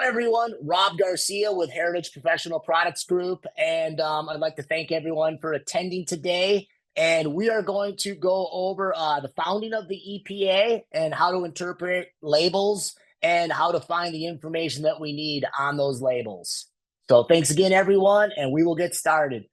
everyone. Rob Garcia with Heritage Professional Products Group. And I'd like to thank everyone for attending today. And we are going to go over the founding of the EPA and how to interpret labels and how to find the information that we need on those labels. So thanks again, everyone, and we will get started.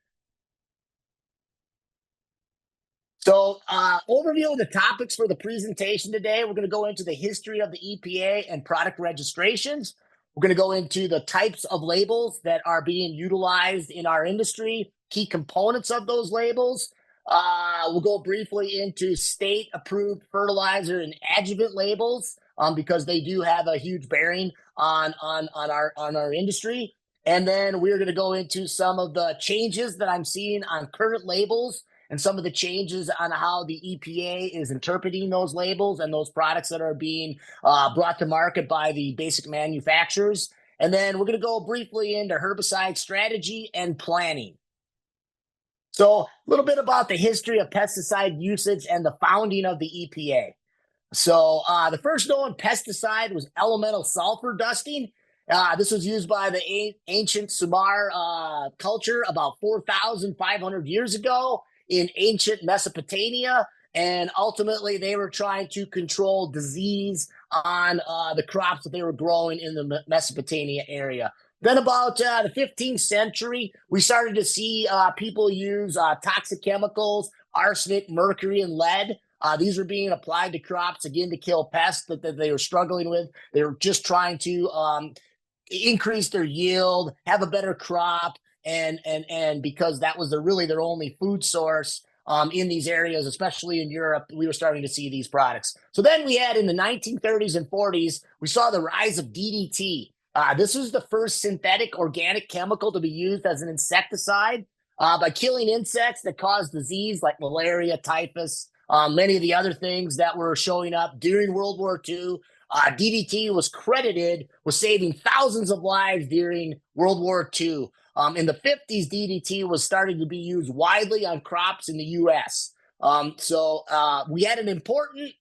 So, overview of the topics for the presentation today. We're going to go into the history of the EPA and product registrations. We're going to go into the types of labels that are being utilized in our industry, key components of those labels. We'll go briefly into state-approved fertilizer and adjuvant labels because they do have a huge bearing on our industry. And then we're going to go into some of the changes that I'm seeing on current labels and some of the changes on how the EPA is interpreting those labels and those products that are being brought to market by the basic manufacturers. And then we're going to go briefly into herbicide strategy and planning. So a little bit about the history of pesticide usage and the founding of the EPA. So the first known pesticide was elemental sulfur dusting. This was used by the ancient Sumar culture about 4,500 years ago in ancient Mesopotamia, and ultimately they were trying to control disease on the crops that they were growing in the Mesopotamia area. Then about the 15th century, we started to see people use toxic chemicals, arsenic, mercury, and lead. These were being applied to crops, again, to kill pests that they were struggling with. They were just trying to increase their yield, have a better crop, and because that was really their only food source in these areas, especially in Europe, we were starting to see these products. So then we had in the 1930s and 40s, we saw the rise of DDT. This was the first synthetic organic chemical to be used as an insecticide by killing insects that cause disease like malaria, typhus, many of the other things that were showing up during World War II. DDT was credited with saving thousands of lives during World War II. In the 50s, DDT was starting to be used widely on crops in the U.S. So we had an important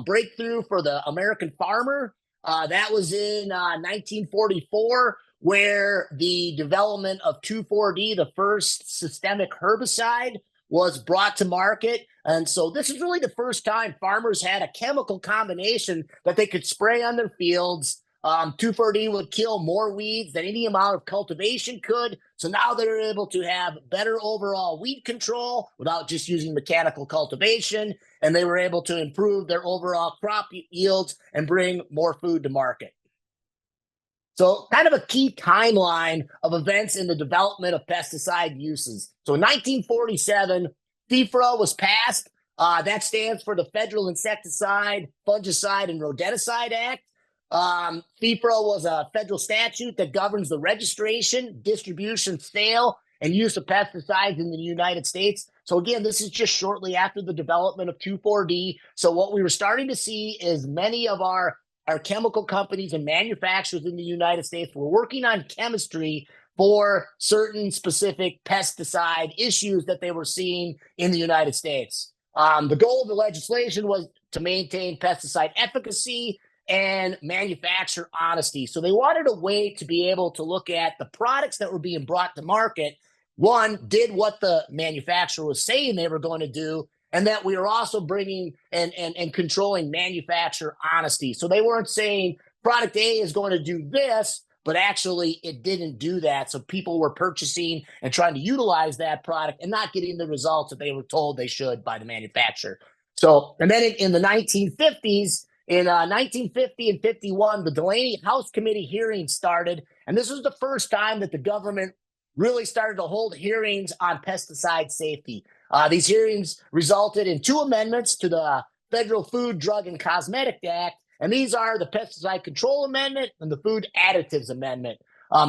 breakthrough for the American farmer. That was in 1944, where the development of 2,4-D, the first systemic herbicide, was brought to market. And so this is really the first time farmers had a chemical combination that they could spray on their fields. 2,4-D would kill more weeds than any amount of cultivation could. So now they're able to have better overall weed control without just using mechanical cultivation. And they were able to improve their overall crop yields and bring more food to market. So kind of a key timeline of events in the development of pesticide uses. So in 1947, FIFRA was passed. That stands for the Federal Insecticide, Fungicide, and Rodenticide Act. FIFRA was a federal statute that governs the registration, distribution, sale, and use of pesticides in the United States. So again, this is just shortly after the development of 2,4-D. So what we were starting to see is many of our chemical companies and manufacturers in the United States were working on chemistry for certain specific pesticide issues that they were seeing in the United States. The goal of the legislation was to maintain pesticide efficacy and manufacturer honesty. So they wanted a way to be able to look at the products that were being brought to market. One, did what the manufacturer was saying they were going to do, and that we were also bringing and controlling manufacturer honesty. So they weren't saying product A is going to do this, but actually it didn't do that. So people were purchasing and trying to utilize that product and not getting the results that they were told they should by the manufacturer. So, and then in the 1950s, in 1950 and 51, the Delaney House Committee hearings started. And this was the first time that the government really started to hold hearings on pesticide safety. These hearings resulted in 2 amendments to the Federal Food, Drug, and Cosmetic Act. And these are the Pesticide Control Amendment and the Food Additives Amendment.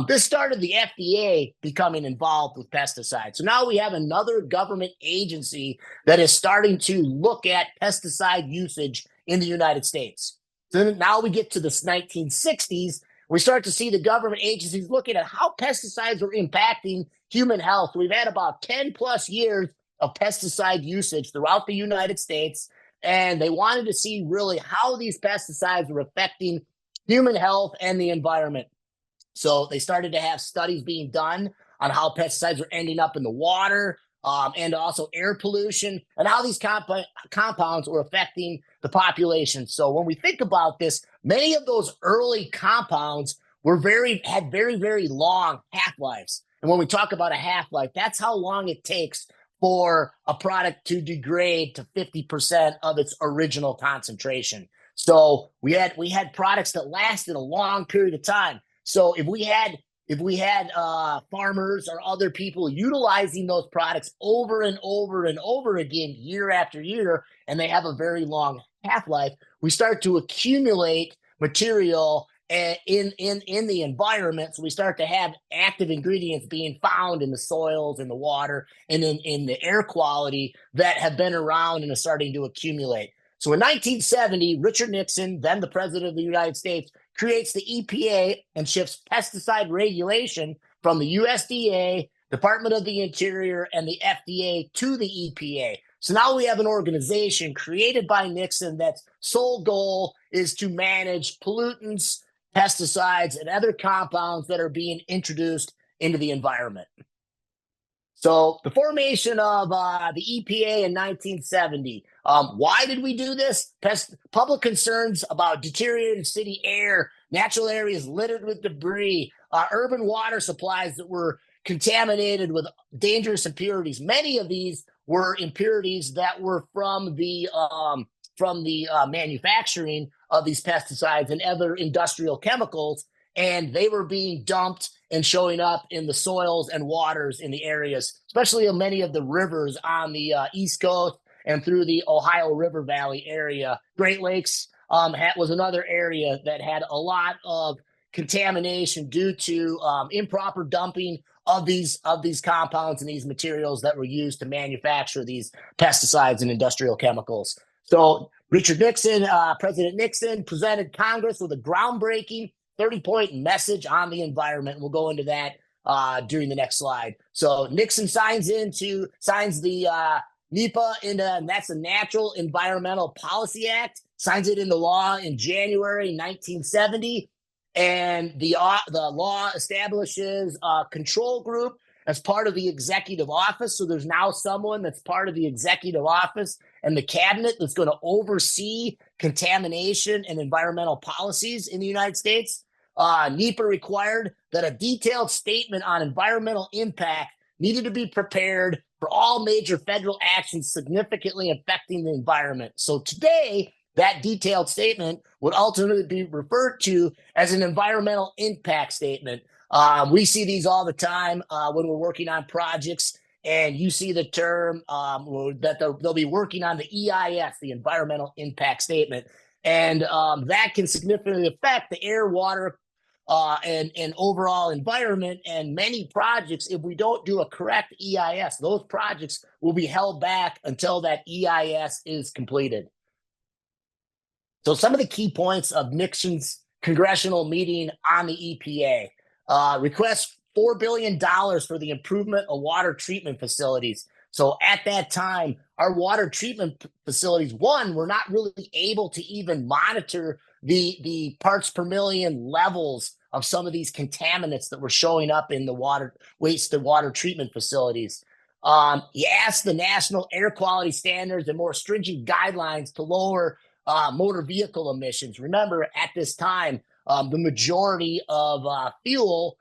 This started the FDA becoming involved with pesticides. So now we have another government agency that is starting to look at pesticide usage in the United States. So now we get to the 1960s. We start to see the government agencies looking at how pesticides are impacting human health. We've had about 10 plus years of pesticide usage throughout the United States, and they wanted to see really how these pesticides were affecting human health and the environment. So they started to have studies being done on how pesticides were ending up in the water, and also air pollution, and how these compounds were affecting the population. So when we think about this, many of those early compounds had very long half lives. And when we talk about a half life, that's how long it takes for a product to degrade to 50% of its original concentration. So we had products that lasted a long period of time. So if we had farmers or other people utilizing those products over and over and over again, year after year, and they have a very long half life, we start to accumulate material in the environment. So we start to have active ingredients being found in the soils, in the water, and in the air quality that have been around and are starting to accumulate. So in 1970, Richard Nixon, then the president of the United States, creates the EPA and shifts pesticide regulation from the USDA, Department of the Interior, and the FDA to the EPA. So now we have an organization created by Nixon that's sole goal is to manage pollutants, pesticides, and other compounds that are being introduced into the environment. So the formation of the EPA in 1970. Why did we do this? Public concerns about deteriorated city air, natural areas littered with debris, urban water supplies that were contaminated with dangerous impurities. Many of these were impurities that were from the manufacturing of these pesticides and other industrial chemicals, and they were being dumped and showing up in the soils and waters in the areas, especially in many of the rivers on the East Coast and through the Ohio River Valley area. Great Lakes was another area that had a lot of contamination due to improper dumping of these compounds and these materials that were used to manufacture these pesticides and industrial chemicals. So President Nixon presented Congress with a groundbreaking 30-point message on the environment. We'll go into that during the next slide. So Nixon signs the NEPA, and that's the Natural Environmental Policy Act, signs it into law in January 1970. And the law establishes a control group as part of the executive office. So there's now someone that's part of the executive office and the cabinet that's going to oversee contamination and environmental policies in the United States. NEPA required that a detailed statement on environmental impact needed to be prepared for all major federal actions significantly affecting the environment. So today, that detailed statement would ultimately be referred to as an environmental impact statement. We see these all the time when we're working on projects, and you see the term that they'll be working on the EIS, the environmental impact statement. And that can significantly affect the air, water, and overall environment. And many projects, if we don't do a correct EIS, those projects will be held back until that EIS is completed. So some of the key points of Nixon's congressional meeting on the EPA. Requests $4 billion for the improvement of water treatment facilities. So at that time, our water treatment facilities, were not really able to even monitor the parts per million levels of some of these contaminants that were showing up in the water treatment facilities. He asked the national air quality standards and more stringent guidelines to lower motor vehicle emissions. Remember, at this time, the majority of fuel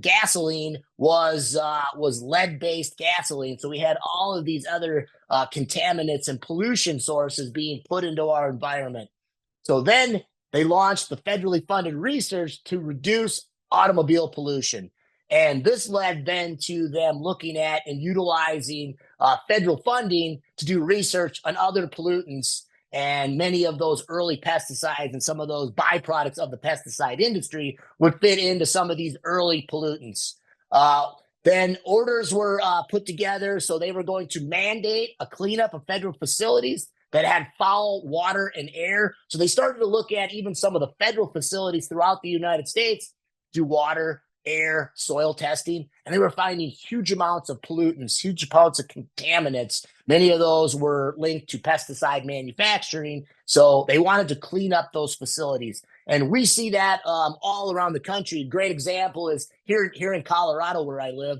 gasoline was lead-based gasoline. So we had all of these other contaminants and pollution sources being put into our environment. So then they launched the federally funded research to reduce automobile pollution. And this led then to them looking at and utilizing federal funding to do research on other pollutants. And many of those early pesticides and some of those byproducts of the pesticide industry would fit into some of these early pollutants. Then orders were put together. So they were going to mandate a cleanup of federal facilities that had foul water and air. So they started to look at even some of the federal facilities throughout the United States, do water, air, soil testing, and they were finding huge amounts of pollutants, huge amounts of contaminants. Many of those were linked to pesticide manufacturing. So they wanted to clean up those facilities. And we see that all around the country. Great example is here in Colorado, where I live.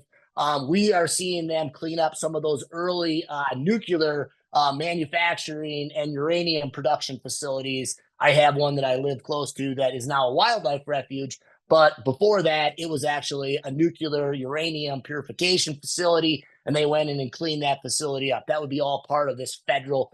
We are seeing them clean up some of those early nuclear manufacturing and uranium production facilities. I have one that I live close to that is now a wildlife refuge. But before that, it was actually a nuclear uranium purification facility, and they went in and cleaned that facility up. That would be all part of this federal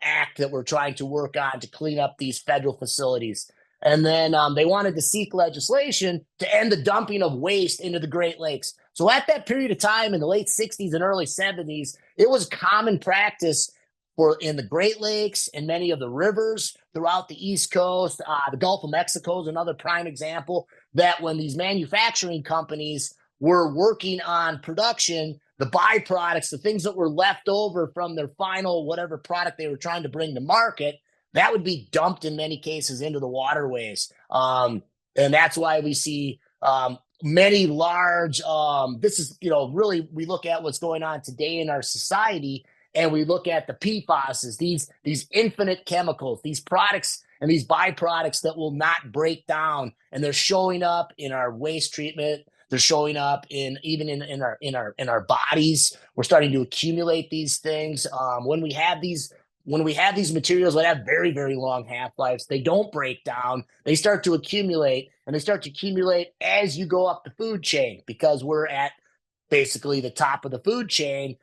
act that we're trying to work on to clean up these federal facilities. And then they wanted to seek legislation to end the dumping of waste into the Great Lakes. So at that period of time in the late 60s and early 70s, it was common practice for in the Great Lakes and many of the rivers throughout the East Coast. The Gulf of Mexico is another prime example that when these manufacturing companies were working on production, the byproducts, the things that were left over from their final whatever product they were trying to bring to market, that would be dumped in many cases into the waterways. And that's why we see many large, this is, really we look at what's going on today in our society, and we look at the PFASs, these infinite chemicals, these products and these byproducts that will not break down, and they're showing up in our waste treatment. They're showing up in our bodies. We're starting to accumulate these things. When we have these materials that have very, very long half-lives, they don't break down. They start to accumulate, and they start to accumulate as you go up the food chain, because we're at basically the top of the food chain.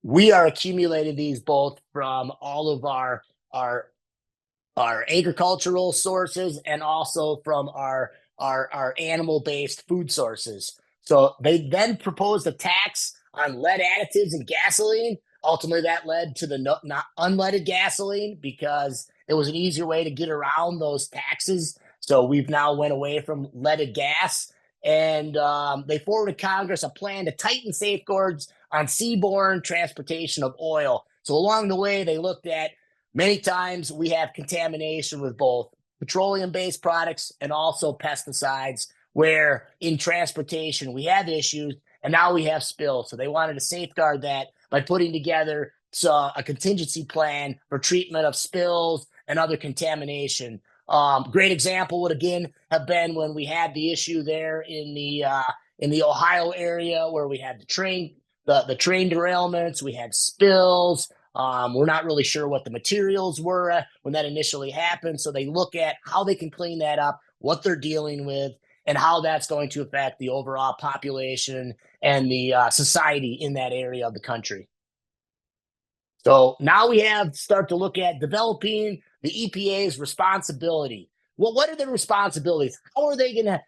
We are accumulating these both from all of our our agricultural sources and also from our animal-based food sources. So they then proposed a tax on lead additives in gasoline. Ultimately, that led to the not unleaded gasoline because it was an easier way to get around those taxes. So we've now went away from leaded gas, and they forwarded Congress a plan to tighten safeguards on seaborne transportation of oil. So along the way, they looked at many times we have contamination with both petroleum-based products and also pesticides, where in transportation we have issues and now we have spills. So they wanted to safeguard that by putting together a contingency plan for treatment of spills and other contamination. Great example would again have been when we had the issue there in the Ohio area where we had the train derailments, we had spills. We're not really sure what the materials were when that initially happened. So they look at how they can clean that up, what they're dealing with, and how that's going to affect the overall population and the society in that area of the country. So now we have start to look at developing the EPA's responsibility. Well, what are their responsibilities? How are they gonna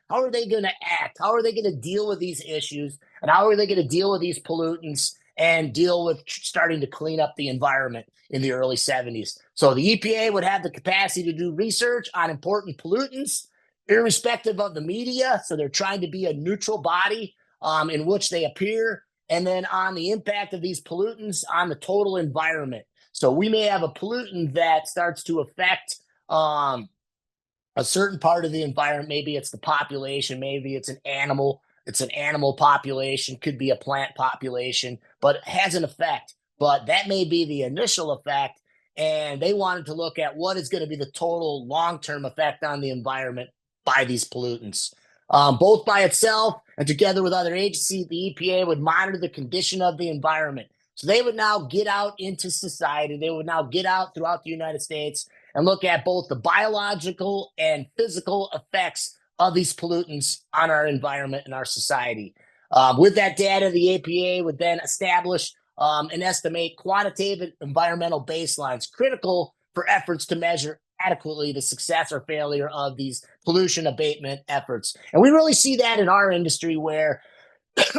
act? How are they gonna deal with these issues? And how are they gonna deal with these pollutants and deal with starting to clean up the environment in the early 70s? So the EPA would have the capacity to do research on important pollutants, irrespective of the media. So they're trying to be a neutral body in which they appear, and then on the impact of these pollutants on the total environment. So we may have a pollutant that starts to affect a certain part of the environment. Maybe it's the population, maybe it's an animal population, could be a plant population, but it has an effect. But that may be the initial effect. And they wanted to look at what is going to be the total long-term effect on the environment by these pollutants. Both by itself and together with other agencies, the EPA would monitor the condition of the environment. So they would now get out into society. They would now get out throughout the United States and look at both the biological and physical effects of these pollutants on our environment and our society. With that data, the EPA would then establish and estimate quantitative environmental baselines critical for efforts to measure adequately the success or failure of these pollution abatement efforts. And we really see that in our industry where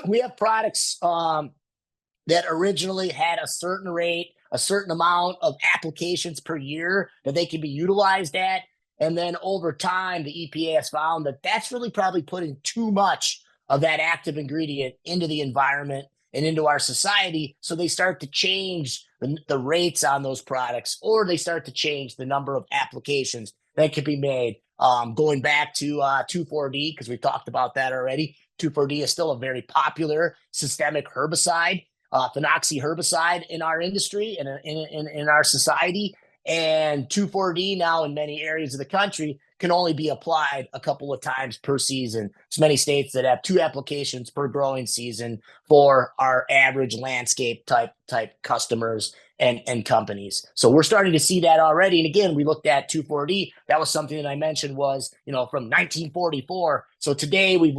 we have products that originally had a certain rate, a certain amount of applications per year that they can be utilized at. And then over time, the EPA has found that that's really probably putting too much of that active ingredient into the environment and into our society. So they start to change the rates on those products, or they start to change the number of applications that can be made. Going back to 2,4-D, because we talked about that already. 2,4-D is still a very popular systemic herbicide, phenoxy herbicide in our industry and in our society. And 2,4-D now in many areas of the country can only be applied a couple of times per season. There's many states that have 2 applications per growing season for our average landscape type customers and companies. So we're starting to see that already. And again, we looked at 2,4-D. That was something that I mentioned was, from 1944. So today we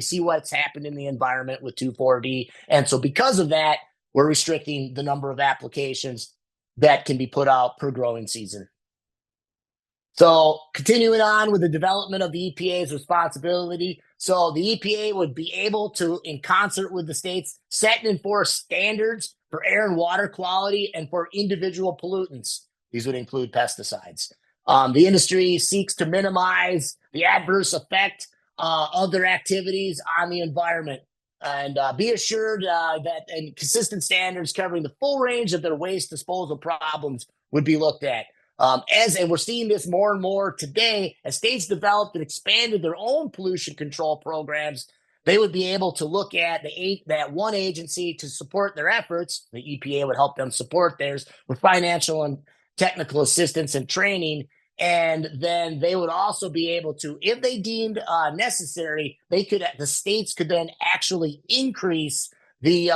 see what's happened in the environment with 2,4-D. And so because of that, we're restricting the number of applications that can be put out per growing season. So continuing on with the development of the EPA's responsibility. So the EPA would be able to, in concert with the states, set and enforce standards for air and water quality and for individual pollutants. These would include pesticides. The industry seeks to minimize the adverse effect of their activities on the environment. And be assured that and consistent standards covering the full range of their waste disposal problems would be looked at. And we're seeing this more and more today as states developed and expanded their own pollution control programs. They would be able to look at that one agency to support their efforts. The EPA would help them support theirs with financial and technical assistance and training. And then they would also be able to, if they deemed necessary, the states could then actually increase the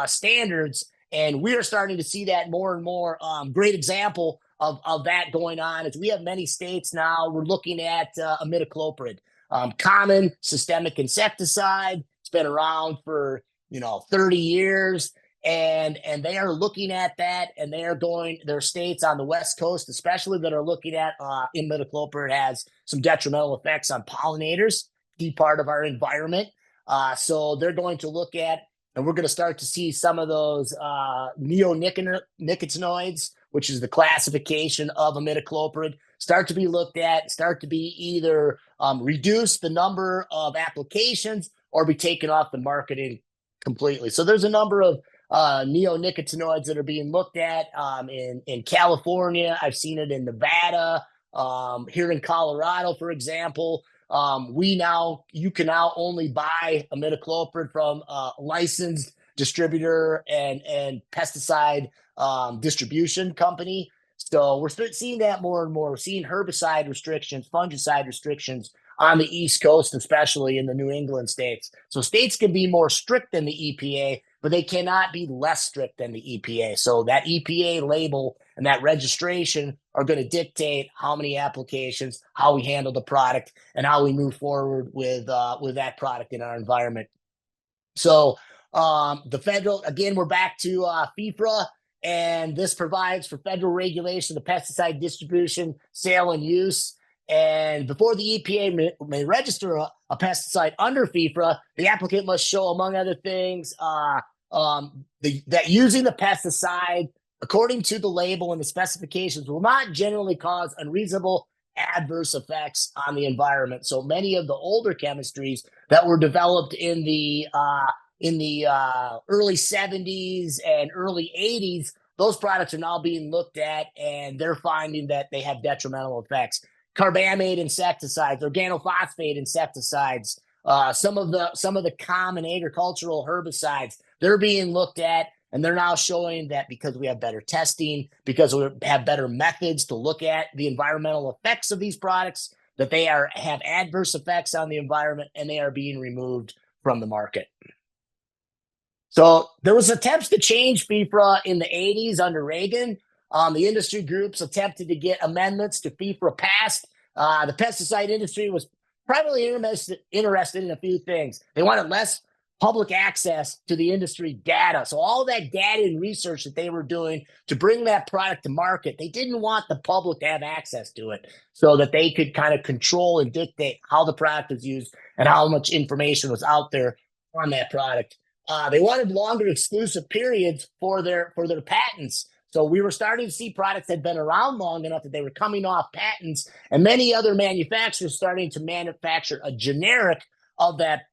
standards. And we are starting to see that more and more. Great example of that going on is we have many states now. We're looking at imidacloprid, common systemic insecticide. It's been around for 30 years, and they are looking at that, and there are states on the West Coast, especially, that are looking at imidacloprid has some detrimental effects on pollinators, key part of our environment. So they're going to look at, and we're going to start to see some of those neonicotinoids, which is the classification of imidacloprid, start to be looked at, start to be either reduce the number of applications or be taken off the marketing completely. So there's a number of neonicotinoids that are being looked at in California. I've seen it in Nevada, here in Colorado, for example. You can now only buy imidacloprid from a licensed distributor and pesticide distribution company. So we're seeing that more and more. We're seeing herbicide restrictions, fungicide restrictions on the East Coast, especially in the New England states. So states can be more strict than the EPA, but they cannot be less strict than the EPA. So that EPA label and that registration are going to dictate how many applications, how we handle the product, and how we move forward with that product in our environment. So we're back to FIFRA, and this provides for federal regulation of pesticide distribution, sale, and use. And before the EPA may register a pesticide under FIFRA, the applicant must show, among other things, that using the pesticide according to the label and the specifications will not generally cause unreasonable adverse effects on the environment. So many of the older chemistries that were developed in the early 70s and early 80s, those products are now being looked at, and they're finding that they have detrimental effects. Carbamate insecticides, organophosphate insecticides, some of the common agricultural herbicides, they're being looked at, and they're now showing that because we have better testing, because we have better methods to look at the environmental effects of these products, that they have adverse effects on the environment, and they are being removed from the market. So there was attempts to change FIFRA in the 80s under Reagan. The industry groups attempted to get amendments to FIFRA passed. The pesticide industry was primarily interested in a few things. They wanted less public access to the industry data. So all that data and research that they were doing to bring that product to market, they didn't want the public to have access to it so that they could kind of control and dictate how the product was used and how much information was out there on that product. They wanted longer exclusive periods for their patents. So we were starting to see products that had been around long enough that they were coming off patents, and many other manufacturers starting to manufacture a generic of that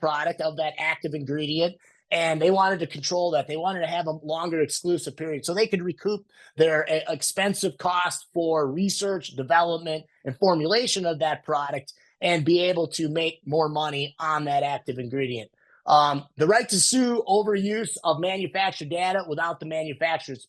product, of that active ingredient, and they wanted to control that. They wanted to have a longer exclusive period so they could recoup their expensive cost for research, development, and formulation of that product and be able to make more money on that active ingredient. The right to sue overuse of manufactured data without the manufacturer's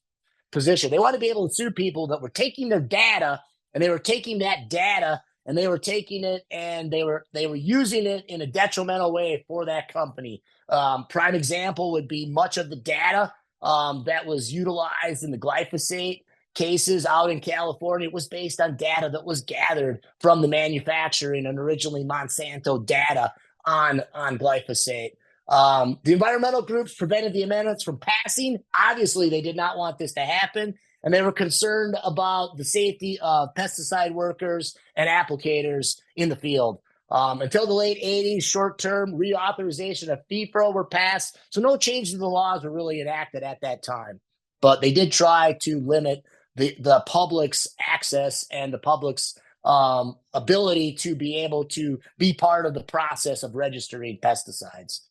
position. They want to be able to sue people that were taking their data and they were taking that data and they were taking it and they were using it in a detrimental way for that company. Prime example would be much of the data that was utilized in the glyphosate cases out in California. It was based on data that was gathered from the manufacturing and originally Monsanto data on glyphosate. The environmental groups prevented the amendments from passing. Obviously, they did not want this to happen, and they were concerned about the safety of pesticide workers and applicators in the field. Until the late 80s, short-term reauthorization of FIFRA were passed, so no changes to the laws were really enacted at that time. But they did try to limit the public's access and the public's ability to be able to be part of the process of registering pesticides.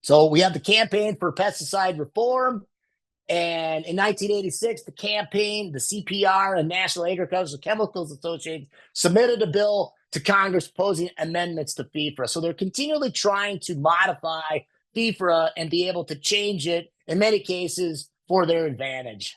So we have the campaign for pesticide reform. And in 1986, the campaign, the CPR and National Agricultural Chemicals Association submitted a bill to Congress proposing amendments to FIFRA. So they're continually trying to modify FIFRA and be able to change it, in many cases, for their advantage.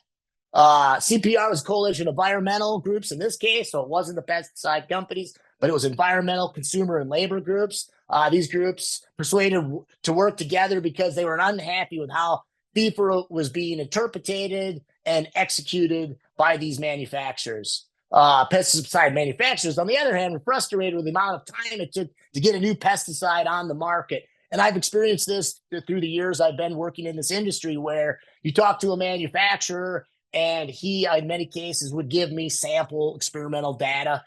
CPR was a coalition of environmental groups in this case, so it wasn't the pesticide companies, but it was environmental, consumer, and labor groups. These groups persuaded to work together because they were unhappy with how FIFRA was being interpreted and executed by these manufacturers. Pesticide manufacturers, on the other hand, were frustrated with the amount of time it took to get a new pesticide on the market. And I've experienced this through the years I've been working in this industry, where you talk to a manufacturer and he, in many cases, would give me sample experimental data,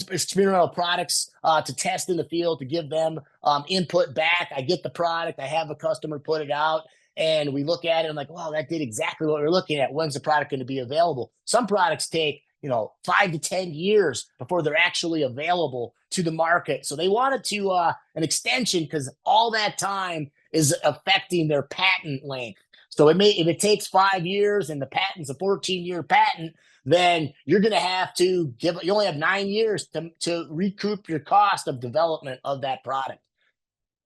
experimental products to test in the field, to give them input back. I get the product, I have a customer put it out, and we look at it and like, wow, that did exactly what we're looking at. When's the product going to be available? Some products take 5 to 10 years before they're actually available to the market. So they wanted to an extension, because all that time is affecting their patent length. So if it takes 5 years and the patent's a 14-year patent, then you're going to have to you only have 9 years to recoup your cost of development of that product.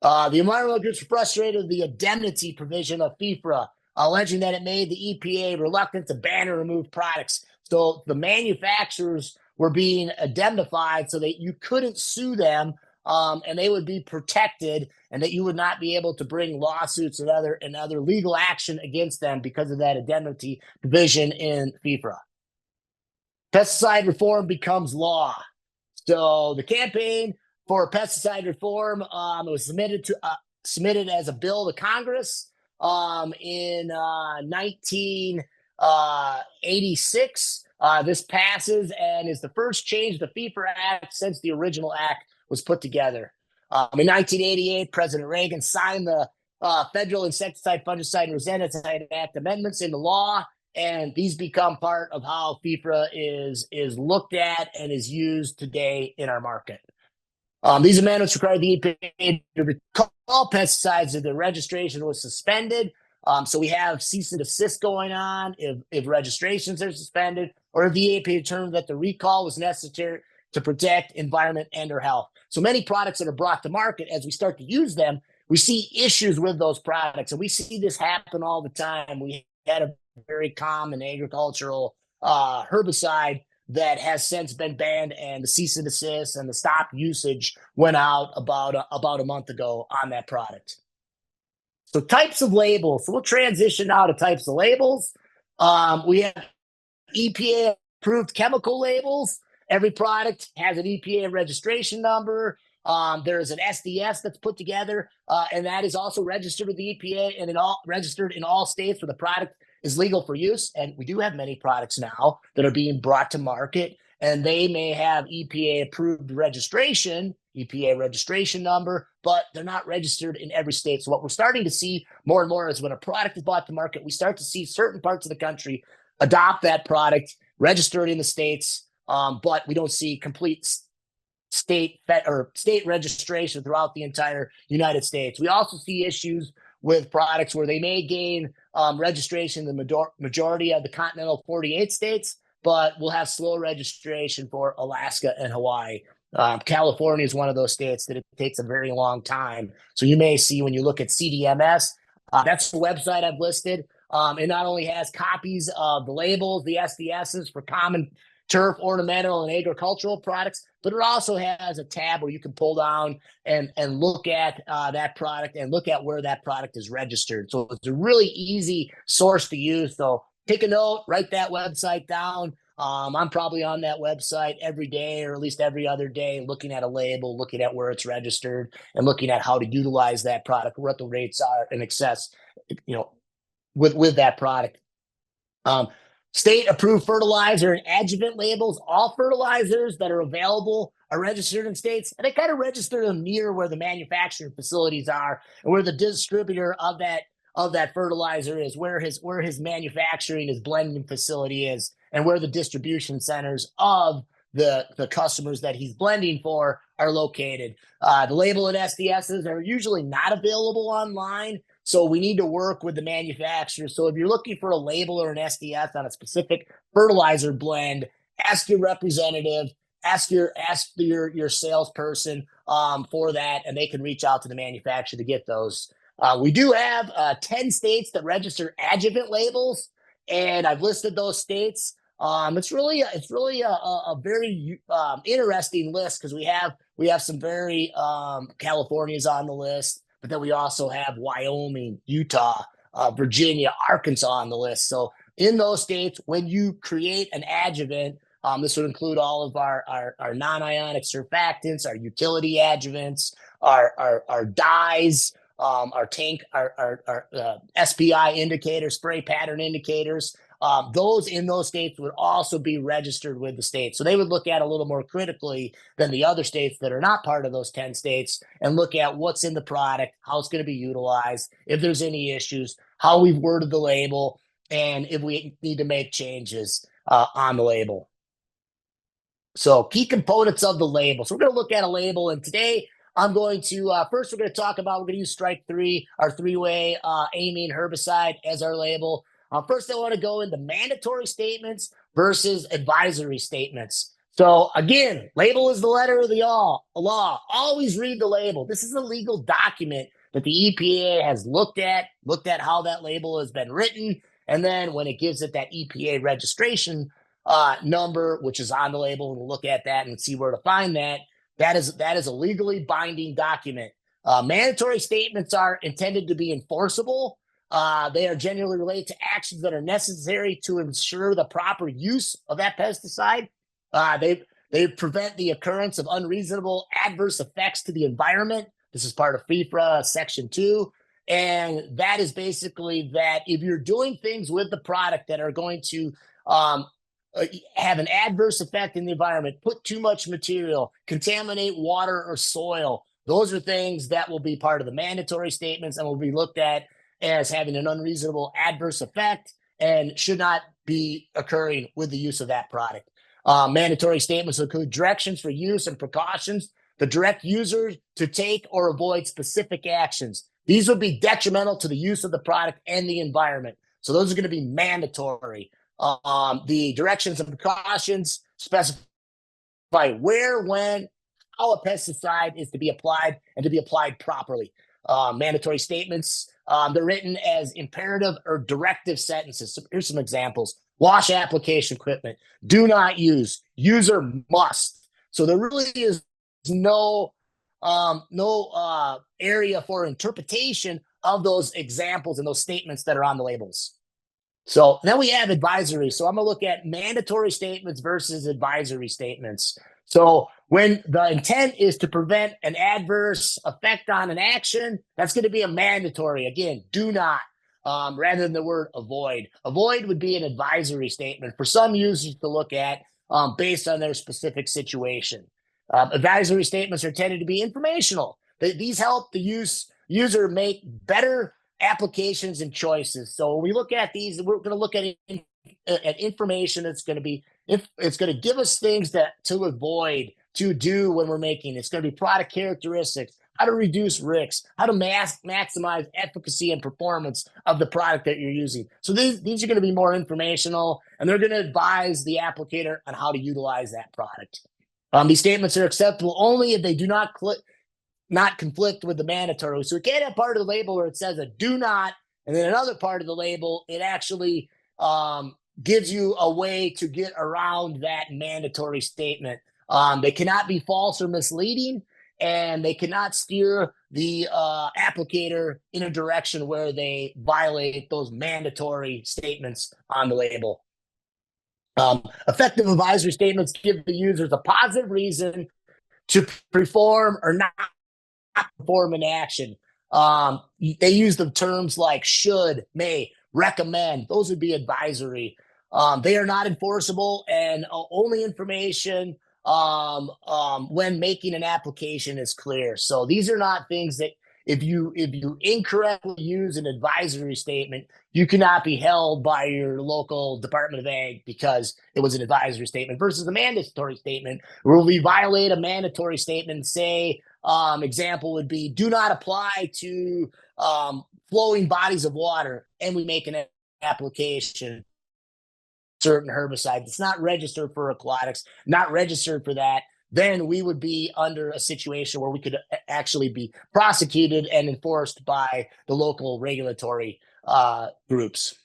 The environmental groups were frustrated with the indemnity provision of FIFRA, alleging that it made the EPA reluctant to ban or remove products. So the manufacturers were being indemnified so that you couldn't sue them, and they would be protected, and that you would not be able to bring lawsuits and other legal action against them because of that indemnity provision in FIFRA. Pesticide reform becomes law. So the campaign for pesticide reform was submitted as a bill to Congress in 1986. This passes and is the first change to the FIFRA Act since the original act was put together. In 1988, President Reagan signed the Federal Insecticide, Fungicide, and Rodenticide Act amendments into law, and these become part of how FIFRA is looked at and is used today in our market. These amendments require the EPA to recall pesticides if the registration was suspended. So we have cease and desist going on if registrations are suspended, or if the EPA determined that the recall was necessary to protect environment and or health. So many products that are brought to market, as we start to use them, we see issues with those products, and we see this happen all the time. We had a very common agricultural herbicide that has since been banned, and the cease and desist and the stop usage went out about a month ago on that product. So types of labels. So we'll transition now to types of labels. We have EPA approved chemical labels. Every product has an EPA registration number. There's an SDS that's put together, and that is also registered with the EPA and registered in all states where the product is legal for use. And we do have many products now that are being brought to market, and they may have EPA approved registration, EPA registration number, but they're not registered in every state. So what we're starting to see more and more is when a product is brought to market, we start to see certain parts of the country adopt that product, register it in the states, but we don't see complete state registration throughout the entire United States. We also see issues with products where they may gain registration in the majority of the continental 48 states, but we'll have slow registration for Alaska and Hawaii. California is one of those states that it takes a very long time. So you may see when you look at CDMS, that's the website I've listed. It not only has copies of the labels, the SDSs for common turf, ornamental, and agricultural products, but it also has a tab where you can pull down and look at that product and look at where that product is registered. So it's a really easy source to use. So take a note, write that website down. I'm probably on that website every day or at least every other day, looking at a label, looking at where it's registered, and looking at how to utilize that product, what the rates are in excess, you know, with that product. Um, State approved fertilizer and adjuvant labels. All fertilizers that are available are registered in states, and they kind of register them near where the manufacturing facilities are and where the distributor of that fertilizer is, where his manufacturing, his blending facility is, and where the distribution centers of the customers that he's blending for are located. The label and SDSs are usually not available online, so we need to work with the manufacturer. So if you're looking for a label or an SDS on a specific fertilizer blend, ask your representative, ask your salesperson for that, and they can reach out to the manufacturer to get those. We do have 10 states that register adjuvant labels, and I've listed those states. It's really a very interesting list because we have some very California's on the list, but then we also have Wyoming, Utah, Virginia, Arkansas on the list. So in those states, when you create an adjuvant, this would include all of our non-ionic surfactants, our utility adjuvants, our dyes, our SPI indicators, spray pattern indicators. Those in those states would also be registered with the state. So they would look at a little more critically than the other states that are not part of those 10 states and look at what's in the product, how it's going to be utilized, if there's any issues, how we've worded the label, and if we need to make changes on the label. So key components of the label. So we're going to look at a label, and today I'm going to first we're going to talk about, we're going to use Strike 3, our three-way amine herbicide as our label. First, I want to go into mandatory statements versus advisory statements. So again, label is the letter of the law. Always read the label. This is a legal document that the EPA has looked at how that label has been written, and then when it gives it that EPA registration number, which is on the label, and we'll look at that and see where to find that. That is a legally binding document. Mandatory statements are intended to be enforceable. They are generally related to actions that are necessary to ensure the proper use of that pesticide. They prevent the occurrence of unreasonable adverse effects to the environment. This is part of FIFRA Section 2. And that is basically that if you're doing things with the product that are going to have an adverse effect in the environment, put too much material, contaminate water or soil, those are things that will be part of the mandatory statements and will be looked at as having an unreasonable adverse effect and should not be occurring with the use of that product. Mandatory statements include directions for use and precautions to direct users to take or avoid specific actions. These would be detrimental to the use of the product and the environment. So those are going to be mandatory. The directions and precautions specify where, when, how a pesticide is to be applied and to be applied properly. Mandatory statements, they're written as imperative or directive sentences. So here's some examples. Wash application equipment. Do not use. User must. So there really is no area for interpretation of those examples and those statements that are on the labels. So then we have advisory. So I'm going to look at mandatory statements versus advisory statements. So when the intent is to prevent an adverse effect on an action, that's going to be a mandatory. Again, do not, rather than the word avoid. Avoid would be an advisory statement for some users to look at based on their specific situation. Advisory statements are intended to be informational. These help the user make better applications and choices. So when we look at these, we're going to look at information that's going to be, it's going to give us things to avoid, to do when we're making. It's going to be product characteristics, how to reduce risks, how to maximize efficacy and performance of the product that you're using. So these are going to be more informational, and they're going to advise the applicator on how to utilize that product. These statements are acceptable only if they do not conflict with the mandatory. So we can't have part of the label where it says a do not, and then another part of the label, it actually gives you a way to get around that mandatory statement. They cannot be false or misleading, and they cannot steer the applicator in a direction where they violate those mandatory statements on the label. Effective advisory statements give the users a positive reason to perform or not perform an action. They use the terms like should, may, recommend. Those would be advisory. They are not enforceable, and only information when making an application is clear. So these are not things that if you incorrectly use an advisory statement, you cannot be held by your local Department of Ag because it was an advisory statement versus a mandatory statement where we violate a mandatory statement. Say, example would be do not apply to flowing bodies of water, and we make an application certain herbicide that's not registered for aquatics, not registered for that, then we would be under a situation where we could actually be prosecuted and enforced by the local regulatory groups.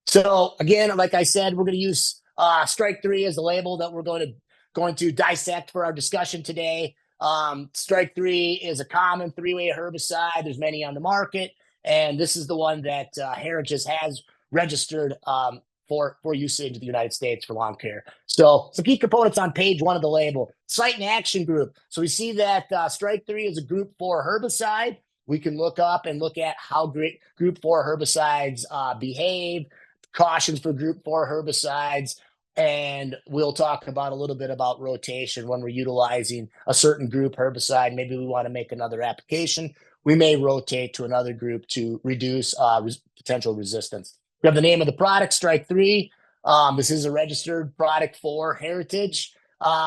So again, like I said, we're going to use strike three as the label that we're going to dissect for our discussion today. Strike three is a common three-way herbicide. There's many on the market, and this is the one that Heritage has registered for usage in the United States for lawn care. So some key components on page one of the label: site and action group. So we see that strike three is a group 4 herbicide. We can look up and look at how group 4 herbicides behave, cautions for group 4 herbicides, and we'll talk about a little bit about rotation when we're utilizing a certain group herbicide. Maybe we want to make another application. We may rotate to another group to reduce potential resistance. We have the name of the product, Strike 3. This is a registered product for Heritage.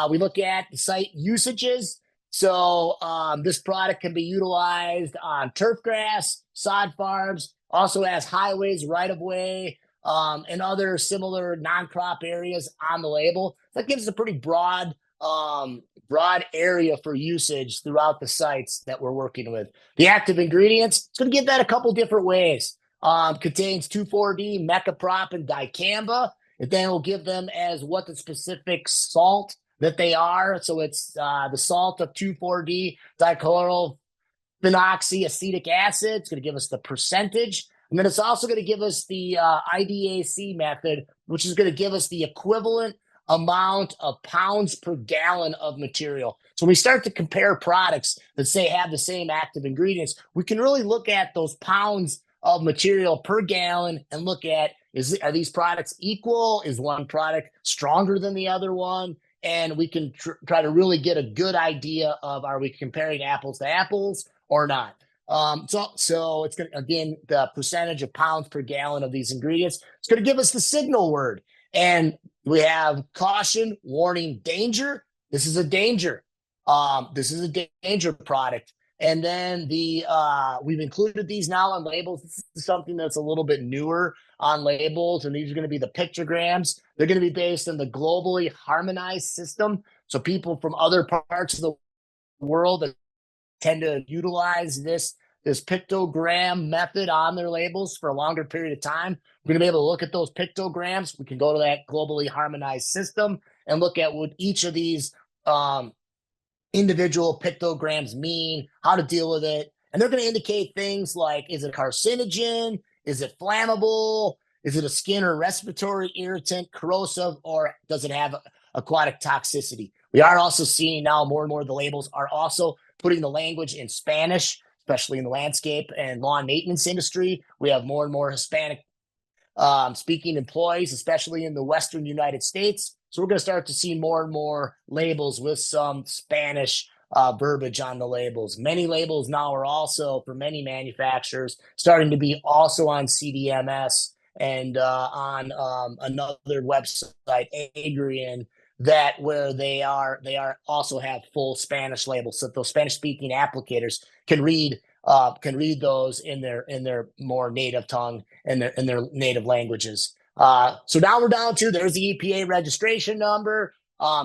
We look at the site usages. So this product can be utilized on turf grass, sod farms, also has highways, right-of-way, and other similar non-crop areas on the label. That gives us a pretty broad area for usage throughout the sites that we're working with. The active ingredients, it's going to give that a couple different ways. Contains 2,4-D, mecaprop, and dicamba. And then we'll give them as what the specific salt that they are. So it's the salt of 2,4-D dichlorophenol phenoxyacetic acid. It's going to give us the percentage. And then it's also going to give us the IDAC method, which is going to give us the equivalent amount of pounds per gallon of material. So when we start to compare products that say have the same active ingredients, we can really look at those pounds of material per gallon and look at, are these products equal? Is one product stronger than the other one? And we can try to really get a good idea of, are we comparing apples to apples or not? So it's going to, again, the percentage of pounds per gallon of these ingredients, it's going to give us the signal word. And we have caution, warning, danger. This is a danger. This is a danger product. And then we've included these now on labels. This is something that's a little bit newer on labels, and these are going to be the pictograms. They're going to be based on the globally harmonized system. So people from other parts of the world that tend to utilize this pictogram method on their labels for a longer period of time. We're going to be able to look at those pictograms. We can go to that globally harmonized system and look at what each of these individual pictograms mean, how to deal with it. And they're going to indicate things like, is it a carcinogen? Is it flammable? Is it a skin or respiratory irritant, corrosive, or does it have aquatic toxicity? We are also seeing now more and more of the labels are also putting the language in Spanish, especially in the landscape and lawn maintenance industry. We have more and more Hispanic speaking employees, especially in the Western United States. So we're going to start to see more and more labels with some Spanish verbiage on the labels. Many labels now are also, for many manufacturers, starting to be also on CDMS and on another website, Agrian, that where they also have full Spanish labels, so those Spanish-speaking applicators can read those in their more native tongue and in their native languages. So now we're down to, there's the EPA registration number.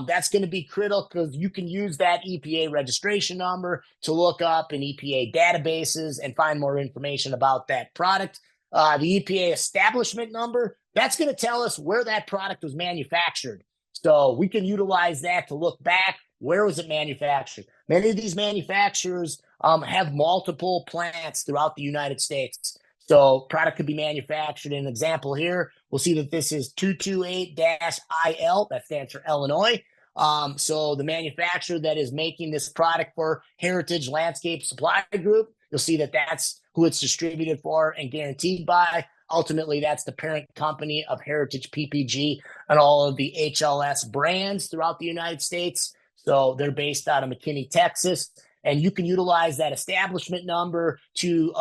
That's going to be critical because you can use that EPA registration number to look up in EPA databases and find more information about that product. The EPA establishment number, that's going to tell us where that product was manufactured. So we can utilize that to look back. Where was it manufactured? Many of these manufacturers have multiple plants throughout the United States. So product could be manufactured. In an example here, we'll see that this is 228-IL. That stands for Illinois. So the manufacturer that is making this product for Heritage Landscape Supply Group, you'll see that that's who it's distributed for and guaranteed by. Ultimately, that's the parent company of Heritage PPG and all of the HLS brands throughout the United States. So they're based out of McKinney, Texas. And you can utilize that establishment number to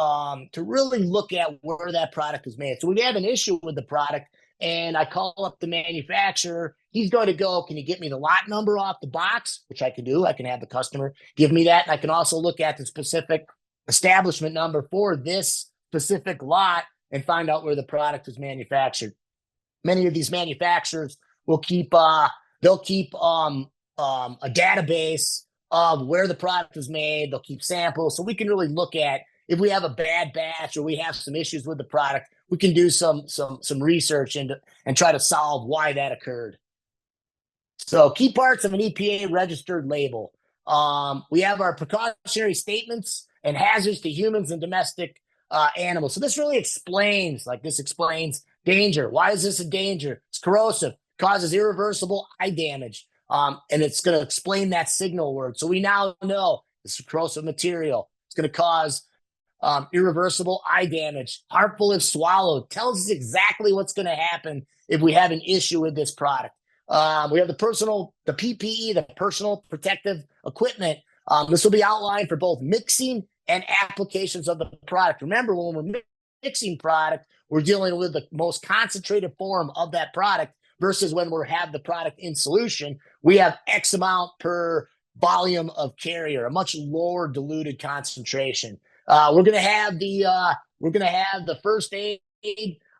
really look at where that product is made. So we have an issue with the product, and I call up the manufacturer. He's going to go, can you get me the lot number off the box? Which I can do. I can have the customer give me that. And I can also look at the specific establishment number for this specific lot and find out where the product was manufactured. Many of these manufacturers will keep a database of where the product was made. They'll keep samples, so we can really look at if we have a bad batch or we have some issues with the product. We can do some research and try to solve why that occurred. So key parts of an EPA registered label. We have our precautionary statements and hazards to humans and domestic animals. So this really explains danger. Why is this a danger? It's corrosive, causes irreversible eye damage. And it's going to explain that signal word. So we now know this is corrosive material. It's going to cause irreversible eye damage, harmful if swallowed, tells us exactly what's going to happen if we have an issue with this product. We have the PPE, the personal protective equipment. This will be outlined for both mixing and applications of the product. Remember, when we're mixing product, we're dealing with the most concentrated form of that product versus when we have the product in solution, we have X amount per volume of carrier, a much lower diluted concentration. We're going to have the first aid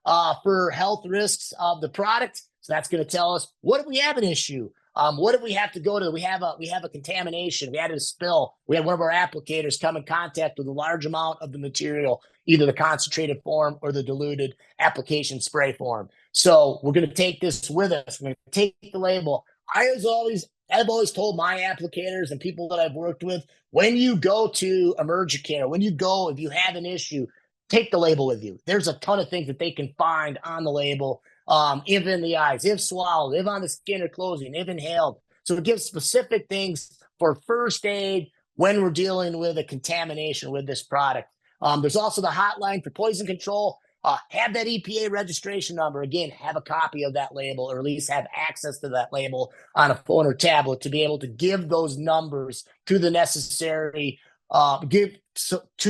for health risks of the product. So that's going to tell us, what if we have an issue? What if we have to go to? We have a contamination. We had a spill. We had one of our applicators come in contact with a large amount of the material, either the concentrated form or the diluted application spray form. So we're going to take this with us. We're going to take the label. I've always told my applicators and people that I've worked with, when you go to Emergicare, if you have an issue, take the label with you. There's a ton of things that they can find on the label. If in the eyes, if swallowed, if on the skin or clothing, if inhaled. So it gives specific things for first aid when we're dealing with a contamination with this product. There's also the hotline for poison control. Have that EPA registration number. Again, have a copy of that label, or at least have access to that label on a phone or tablet to be able to give those numbers to the necessary to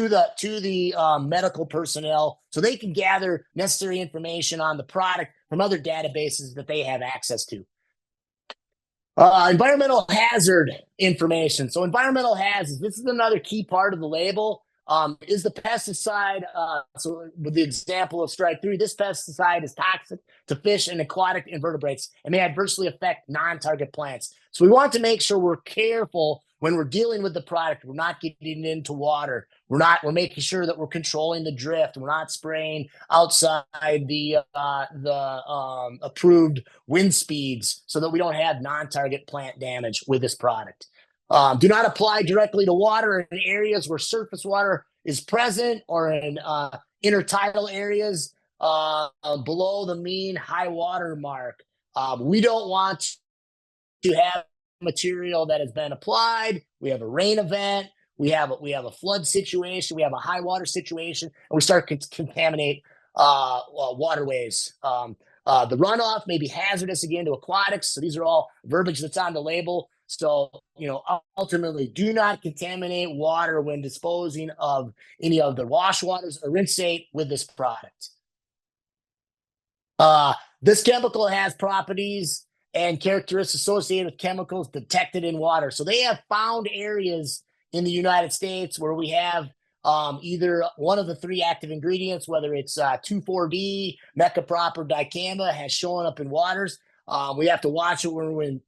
the medical personnel so they can gather necessary information on the product from other databases that they have access to. Environmental hazard information. So environmental hazards, this is another key part of the label. Is the pesticide, so with the example of strike 3, this pesticide is toxic to fish and aquatic invertebrates and may adversely affect non-target plants. So we want to make sure we're careful when we're dealing with the product. We're not getting it into water. We're making sure that we're controlling the drift. We're not spraying outside the approved wind speeds so that we don't have non-target plant damage with this product. Do not apply directly to water in areas where surface water is present or in intertidal areas below the mean high water mark. We don't want to have material that has been applied. We have a rain event. We have a flood situation. We have a high water situation, and we start to contaminate waterways. The runoff may be hazardous again to aquatics. So these are all verbiage that's on the label. So, ultimately, do not contaminate water when disposing of any of the wash waters or rinsate with this product. This chemical has properties and characteristics associated with chemicals detected in water. So they have found areas in the United States where we have either one of the 3 active ingredients, whether it's 2,4-D, mecaprop, or dicamba, has shown up in waters. We have to watch it when we're in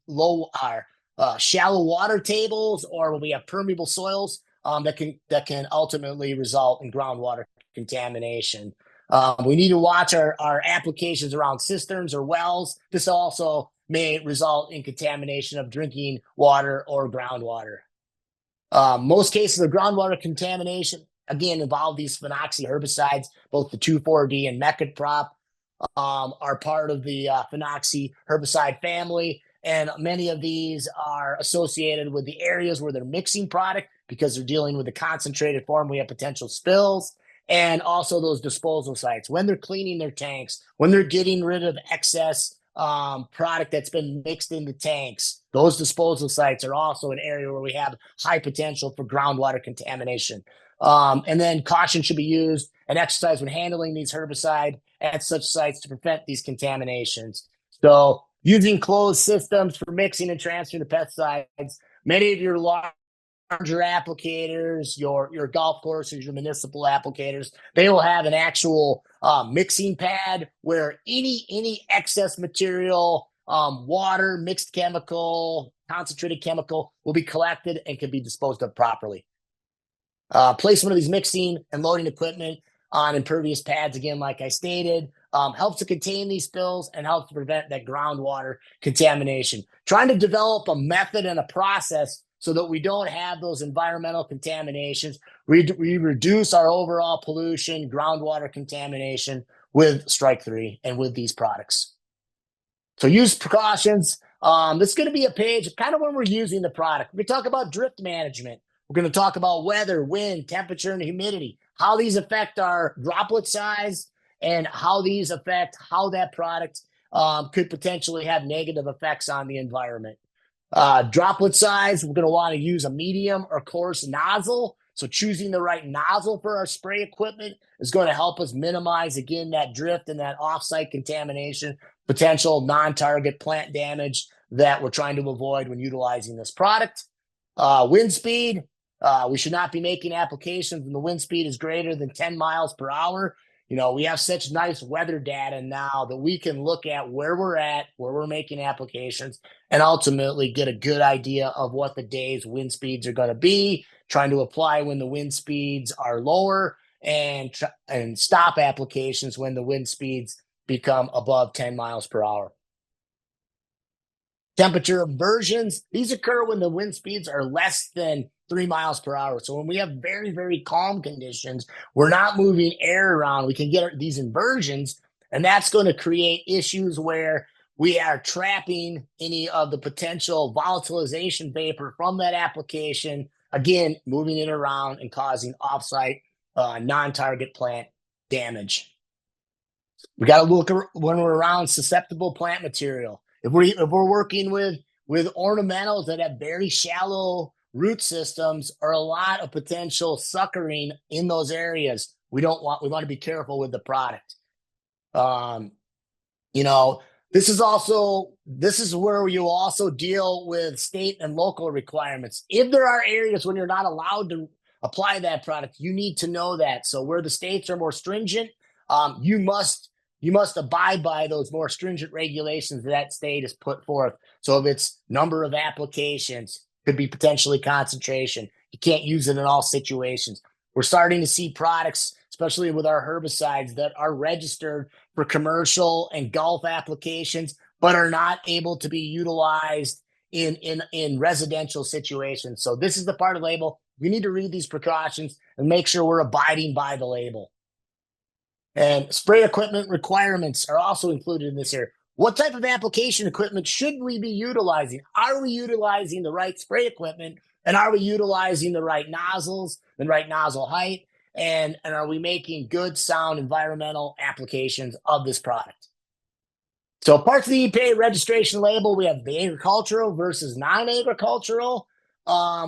shallow water tables or when we have permeable soils that can ultimately result in groundwater contamination. We need to watch our applications around cisterns or wells. This also may result in contamination of drinking water or groundwater. Most cases of groundwater contamination, again, involve these phenoxy herbicides, both the 2,4-D and mecoprop are part of the phenoxy herbicide family. And many of these are associated with the areas where they're mixing product because they're dealing with the concentrated form. We have potential spills and also those disposal sites when they're cleaning their tanks, when they're getting rid of excess product that's been mixed into tanks. Those disposal sites are also an area where we have high potential for groundwater contamination. And then caution should be used and exercise when handling these herbicide at such sites to prevent these contaminations. So using closed systems for mixing and transferring the pesticides, many of your larger applicators, your golf courses, your municipal applicators, they will have an actual mixing pad where any excess material, water, mixed chemical, concentrated chemical will be collected and can be disposed of properly. Placement of these mixing and loading equipment on impervious pads, again, like I stated, helps to contain these spills and helps to prevent that groundwater contamination. Trying to develop a method and a process so that we don't have those environmental contaminations. We reduce our overall pollution, groundwater contamination with Strike 3 and with these products. So use precautions. This is going to be a page kind of when we're using the product. We talk about drift management. We're going to talk about weather, wind, temperature, and humidity, how these affect our droplet size, and how these affect how that product could potentially have negative effects on the environment. Droplet size, we're going to want to use a medium or coarse nozzle. So choosing the right nozzle for our spray equipment is going to help us minimize, again, that drift and that offsite contamination, potential non-target plant damage that we're trying to avoid when utilizing this product. Wind speed, we should not be making applications when the wind speed is greater than 10 miles per hour. You know, we have such nice weather data now that we can look at where we're at, where we're making applications, and ultimately get a good idea of what the day's wind speeds are going to be, trying to apply when the wind speeds are lower and stop applications when the wind speeds become above 10 miles per hour. Temperature inversions, these occur when the wind speeds are less than 3 miles per hour. So when we have very, very calm conditions, we're not moving air around. We can get these inversions, and that's going to create issues where we are trapping any of the potential volatilization vapor from that application, again, moving it around and causing offsite non-target plant damage. We got to look when we're around susceptible plant material. If we're working with ornamentals that have very shallow root systems or a lot of potential suckering in those areas, we want to be careful with the product. You know, this is where you also deal with state and local requirements. If there are areas when you're not allowed to apply that product, you need to know that. So where the states are more stringent, you must abide by those more stringent regulations that state has put forth. So if it's number of applications, could be potentially concentration. You can't use it in all situations. We're starting to see products, especially with our herbicides, that are registered for commercial and Gulf applications, but are not able to be utilized in residential situations. So this is the part of the label. We need to read these precautions and make sure we're abiding by the label. And spray equipment requirements are also included in this here. What type of application equipment should we be utilizing? Are we utilizing the right spray equipment? And are we utilizing the right nozzles, the right nozzle height? And are we making good, sound environmental applications of this product? So parts of the EPA registration label, we have the agricultural versus non-agricultural.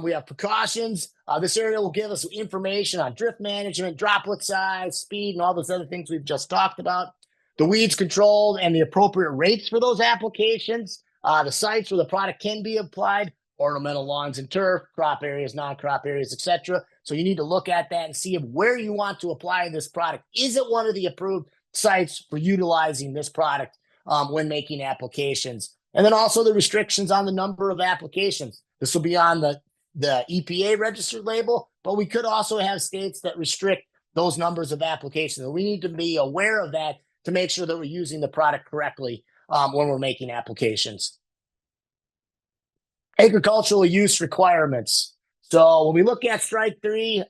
We have precautions. This area will give us information on drift management, droplet size, speed, and all those other things we've just talked about. The weeds controlled and the appropriate rates for those applications. The sites where the product can be applied, ornamental lawns and turf, crop areas, non-crop areas, etc. So you need to look at that and see where you want to apply this product. Is it one of the approved sites for utilizing this product when making applications. And then also the restrictions on the number of applications. This will be on the EPA registered label, but we could also have states that restrict those numbers of applications. And we need to be aware of that to make sure that we're using the product correctly when we're making applications. Agricultural use requirements. So when we look at strike three,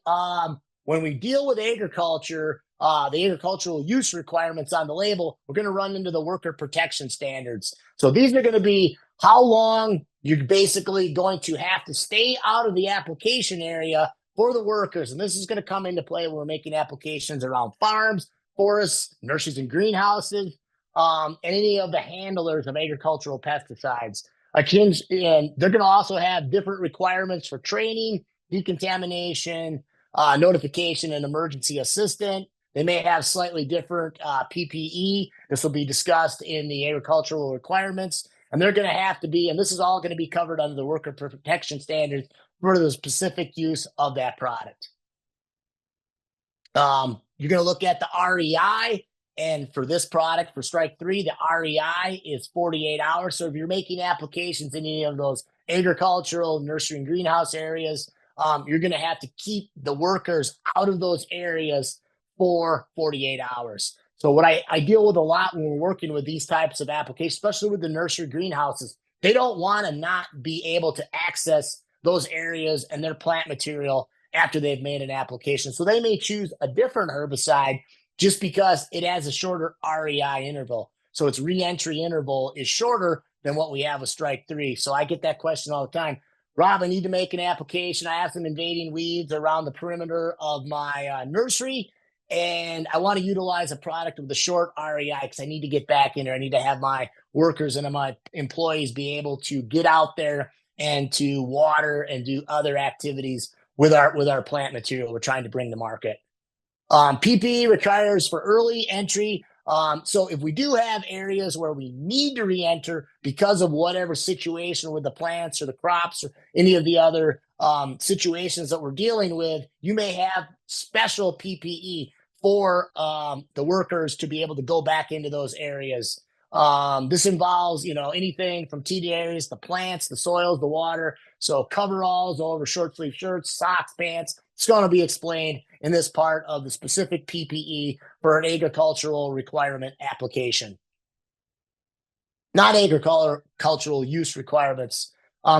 when we deal with agriculture, the agricultural use requirements on the label, we're going to run into the worker protection standards. So these are going to be how long you're basically going to have to stay out of the application area for the workers. And this is going to come into play when we're making applications around farms, forests, nurseries and greenhouses, and any of the handlers of agricultural pesticides. And they're going to also have different requirements for training, decontamination, notification, and emergency assistant. They may have slightly different PPE. This will be discussed in the agricultural requirements. And they're going to have to be, and this is all going to be covered under the worker protection standards for the specific use of that product. You're going to look at the REI. And for this product, for strike three, the REI is 48 hours. So if you're making applications in any of those agricultural, nursery, and greenhouse areas, you're going to have to keep the workers out of those areas for 48 hours. So what I deal with a lot when we're working with these types of applications, especially with the nursery greenhouses, they don't want to not be able to access those areas and their plant material after they've made an application. So they may choose a different herbicide just because it has a shorter REI interval. So its re-entry interval is shorter than what we have with strike three. So I get that question all the time. Rob, I need to make an application. I have some invading weeds around the perimeter of my nursery, and I want to utilize a product with a short REI because I need to get back in there. I need to have my workers and my employees be able to get out there and to water and do other activities with our plant material we're trying to bring to market. PPE requires for early entry. So if we do have areas where we need to re-enter because of whatever situation with the plants or the crops or any of the other situations that we're dealing with, you may have special PPE for the workers to be able to go back into those areas. This involves, anything from TDAs, the plants, the soils, the water. So coveralls over short sleeve shirts, socks, pants. It's going to be explained in this part of the specific PPE for an agricultural requirement application. Not agricultural use requirements.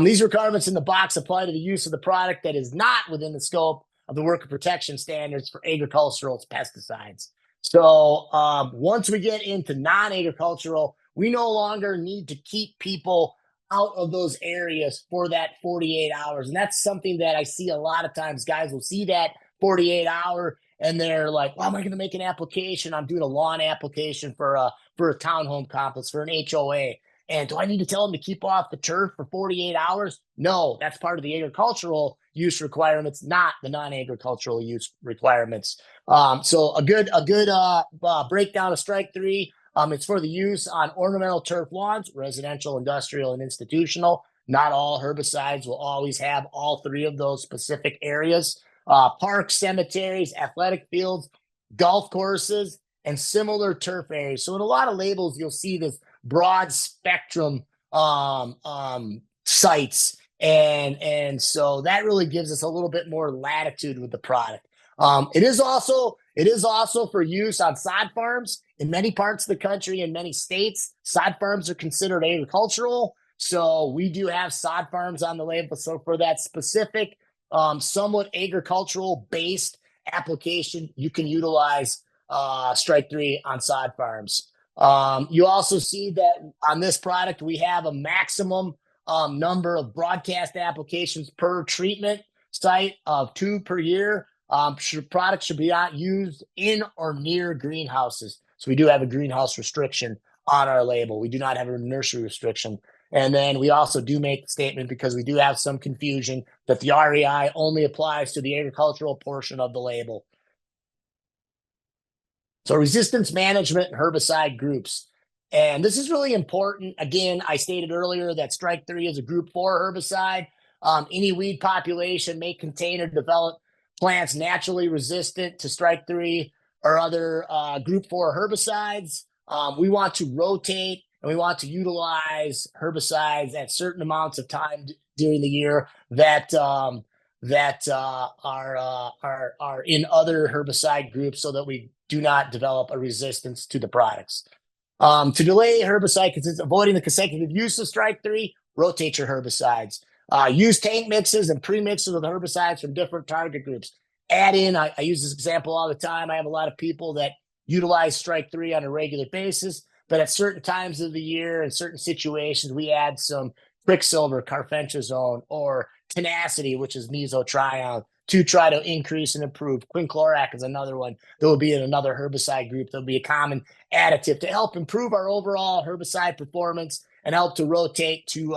These requirements in the box apply to the use of the product that is not within the scope of the worker protection standards for agricultural pesticides. So once we get into non-agricultural, we no longer need to keep people out of those areas for that 48 hours. And that's something that I see a lot of times. Guys will see that 48 hour and they're like, well, am I going to make an application? I'm doing a lawn application for a townhome complex, for an HOA. And do I need to tell them to keep off the turf for 48 hours? No, that's part of the agricultural use requirements, not the non-agricultural use requirements. So a good breakdown of strike three. It's for the use on ornamental turf lawns, residential, industrial, and institutional. Not all herbicides will always have all three of those specific areas. Parks, cemeteries, athletic fields, golf courses, and similar turf areas. So in a lot of labels, you'll see this broad spectrum sites. And so that really gives us a little bit more latitude with the product. It is also for use on sod farms in many parts of the country. In many states, sod farms are considered agricultural. So we do have sod farms on the label. So for that specific, somewhat agricultural based application, you can utilize strike three on sod farms. You also see that on this product, we have a maximum number of broadcast applications per treatment site of 2 per year. Products should be not used in or near greenhouses. So we do have a greenhouse restriction on our label. We do not have a nursery restriction. And then we also do make the statement, because we do have some confusion, that the REI only applies to the agricultural portion of the label. So resistance management and herbicide groups. And this is really important. Again, I stated earlier that strike three is a group 4 herbicide. Any weed population may contain or develop plants naturally resistant to strike three or other group 4 herbicides. we want to rotate and we want to utilize herbicides at certain amounts of time during the year that are in other herbicide groups so that we do not develop a resistance to the products. To delay herbicide consists avoiding the consecutive use of strike three, rotate your herbicides. Use tank mixes and pre-mixes of herbicides from different target groups. Add in, I use this example all the time. I have a lot of people that utilize strike three on a regular basis, but at certain times of the year and certain situations, we add some Quicksilver, carfentrazone, or tenacity, which is mesotrione, to try to increase and improve. Quinclorac is another one that will be in another herbicide group. There'll be a common additive to help improve our overall herbicide performance and help to rotate to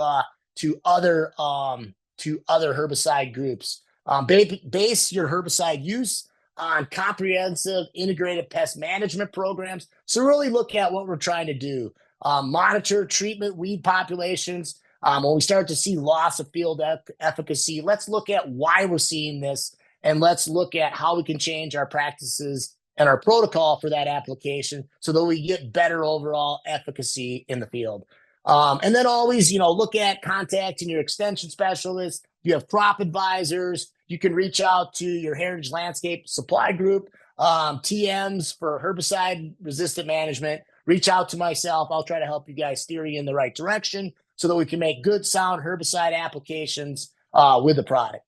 other herbicide groups. Base your herbicide use on comprehensive integrated pest management programs. So really look at what we're trying to do. Monitor treatment weed populations. When we start to see loss of field efficacy, let's look at why we're seeing this, and let's look at how we can change our practices and our protocol for that application so that we get better overall efficacy in the field. And then always, look at contacting your extension specialist. You have crop advisors. You can reach out to your Heritage Landscape Supply Group, TMs for herbicide resistant management. Reach out to myself. I'll try to help you guys steer you in the right direction so that we can make good, sound herbicide applications with the product.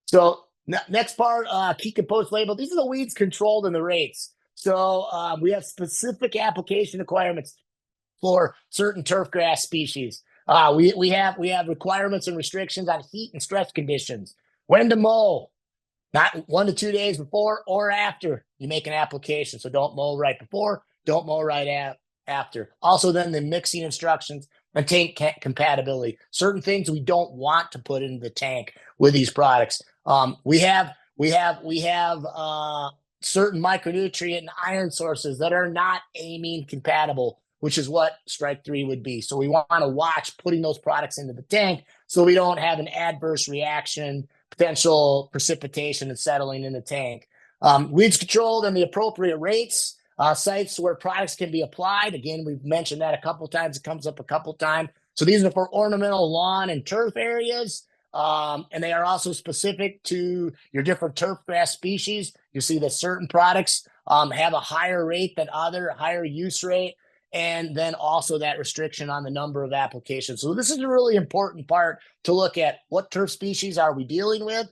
So next part, key components label. These are the weeds controlled and the rates. So we have specific application requirements for certain turfgrass species. We have requirements and restrictions on heat and stress conditions. When to mow, not 1 to 2 days before or after you make an application. So don't mow right before, don't mow right after. Also, then the mixing instructions and tank compatibility. Certain things we don't want to put into the tank with these products. We have certain micronutrient and iron sources that are not amine compatible, which is what strike three would be. So we want to watch putting those products into the tank so we don't have an adverse reaction, potential precipitation and settling in the tank. Weeds controlled and the appropriate rates. Sites where products can be applied. Again, we've mentioned that a couple times. It comes up a couple times. So these are for ornamental lawn and turf areas. And they are also specific to your different turfgrass species. You see that certain products have a higher rate than other, higher use rate, and then also that restriction on the number of applications. So this is a really important part to look at. What turf species are we dealing with?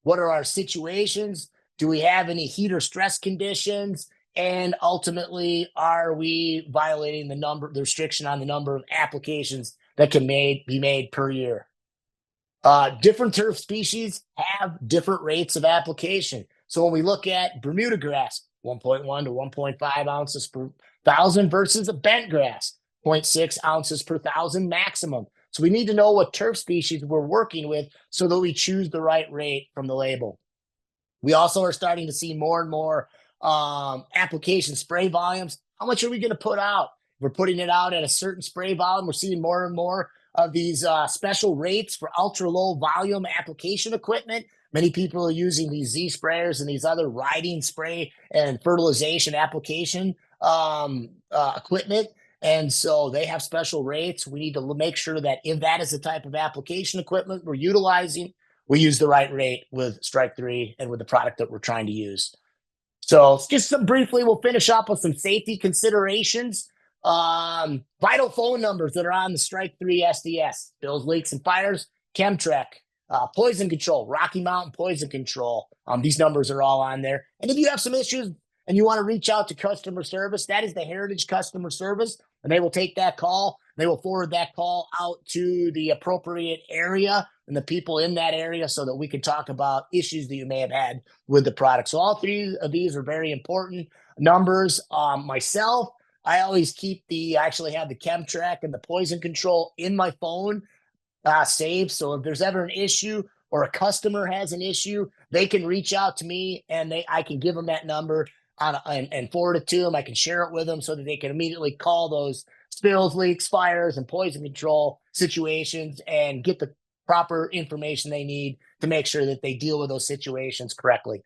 What are our situations? Do we have any heat or stress conditions? And ultimately, are we violating the restriction on the number of applications that can be made per year? Different turf species have different rates of application. So when we look at Bermuda grass, 1.1 to 1.5 ounces per thousand versus a bent grass, 0.6 ounces per thousand maximum. So we need to know what turf species we're working with so that we choose the right rate from the label. We also are starting to see more and more application spray volumes. How much are we going to put out? We're putting it out at a certain spray volume. We're seeing more and more of these special rates for ultra low volume application equipment. Many people are using these Z sprayers and these other riding spray and fertilization application equipment. And so they have special rates. We need to make sure that if that is the type of application equipment we're utilizing, we use the right rate with strike three and with the product that we're trying to use. So just briefly, we'll finish up with some safety considerations. Vital phone numbers that are on the strike three SDS: spills, leaks, and fires, Chemtrek, poison control, Rocky Mountain poison control. These numbers are all on there. And if you have some issues and you want to reach out to customer service, that is the Heritage customer service, and they will take that call. They will forward that call out to the appropriate area and the people in that area so that we can talk about issues that you may have had with the product. So all three of these are very important numbers. Myself, I always I actually have the Chemtrek and the poison control in my phone saved. So if there's ever an issue or a customer has an issue, they can reach out to me and I can give them that number and forward it to them. I can share it with them so that they can immediately call those spills, leaks, fires, and poison control situations and get the proper information they need to make sure that they deal with those situations correctly.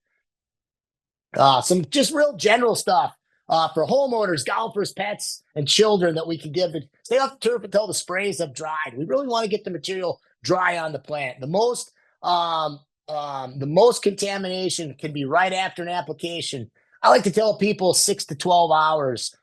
Some just real general stuff. for homeowners, golfers, pets, and children that we can give to stay off the turf until the sprays have dried. We really want to get the material dry on the plant. The most contamination can be right after an application. I like to tell people 6 to 12 hours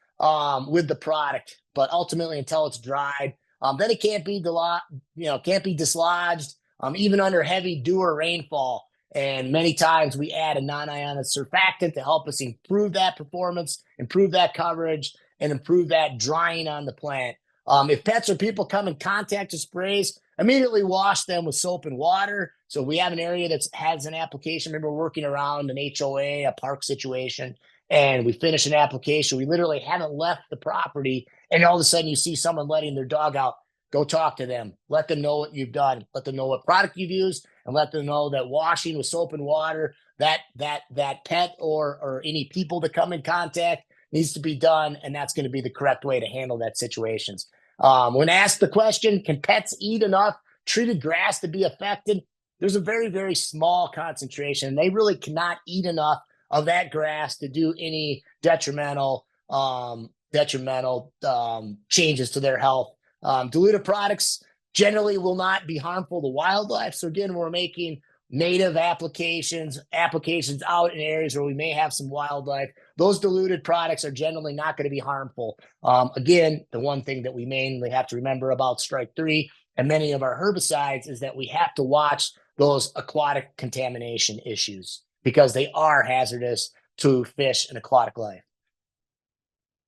with the product, but ultimately until it's dried. Then it can't be can't be dislodged, even under heavy dew or rainfall. And many times we add a non-ionic surfactant to help us improve that performance, improve that coverage, and improve that drying on the plant. If pets or people come in contact with sprays, immediately wash them with soap and water. So we have an area that has an application. Remember, we're working around an HOA, a park situation, and we finish an application. We literally haven't left the property, and all of a sudden you see someone letting their dog out. Go talk to them. Let them know what you've done. Let them know what product you've used, and let them know that washing with soap and water, that pet or any people that come in contact needs to be done, and that's going to be the correct way to handle that situations. When asked the question, can pets eat enough treated grass to be affected? There's a very, very small concentration. They really cannot eat enough of that grass to do any detrimental changes to their health. Diluted products generally will not be harmful to wildlife. So again, we're making native applications out in areas where we may have some wildlife. Those diluted products are generally not going to be harmful. Again, the one thing that we mainly have to remember about strike 3 and many of our herbicides is that we have to watch those aquatic contamination issues because they are hazardous to fish and aquatic life.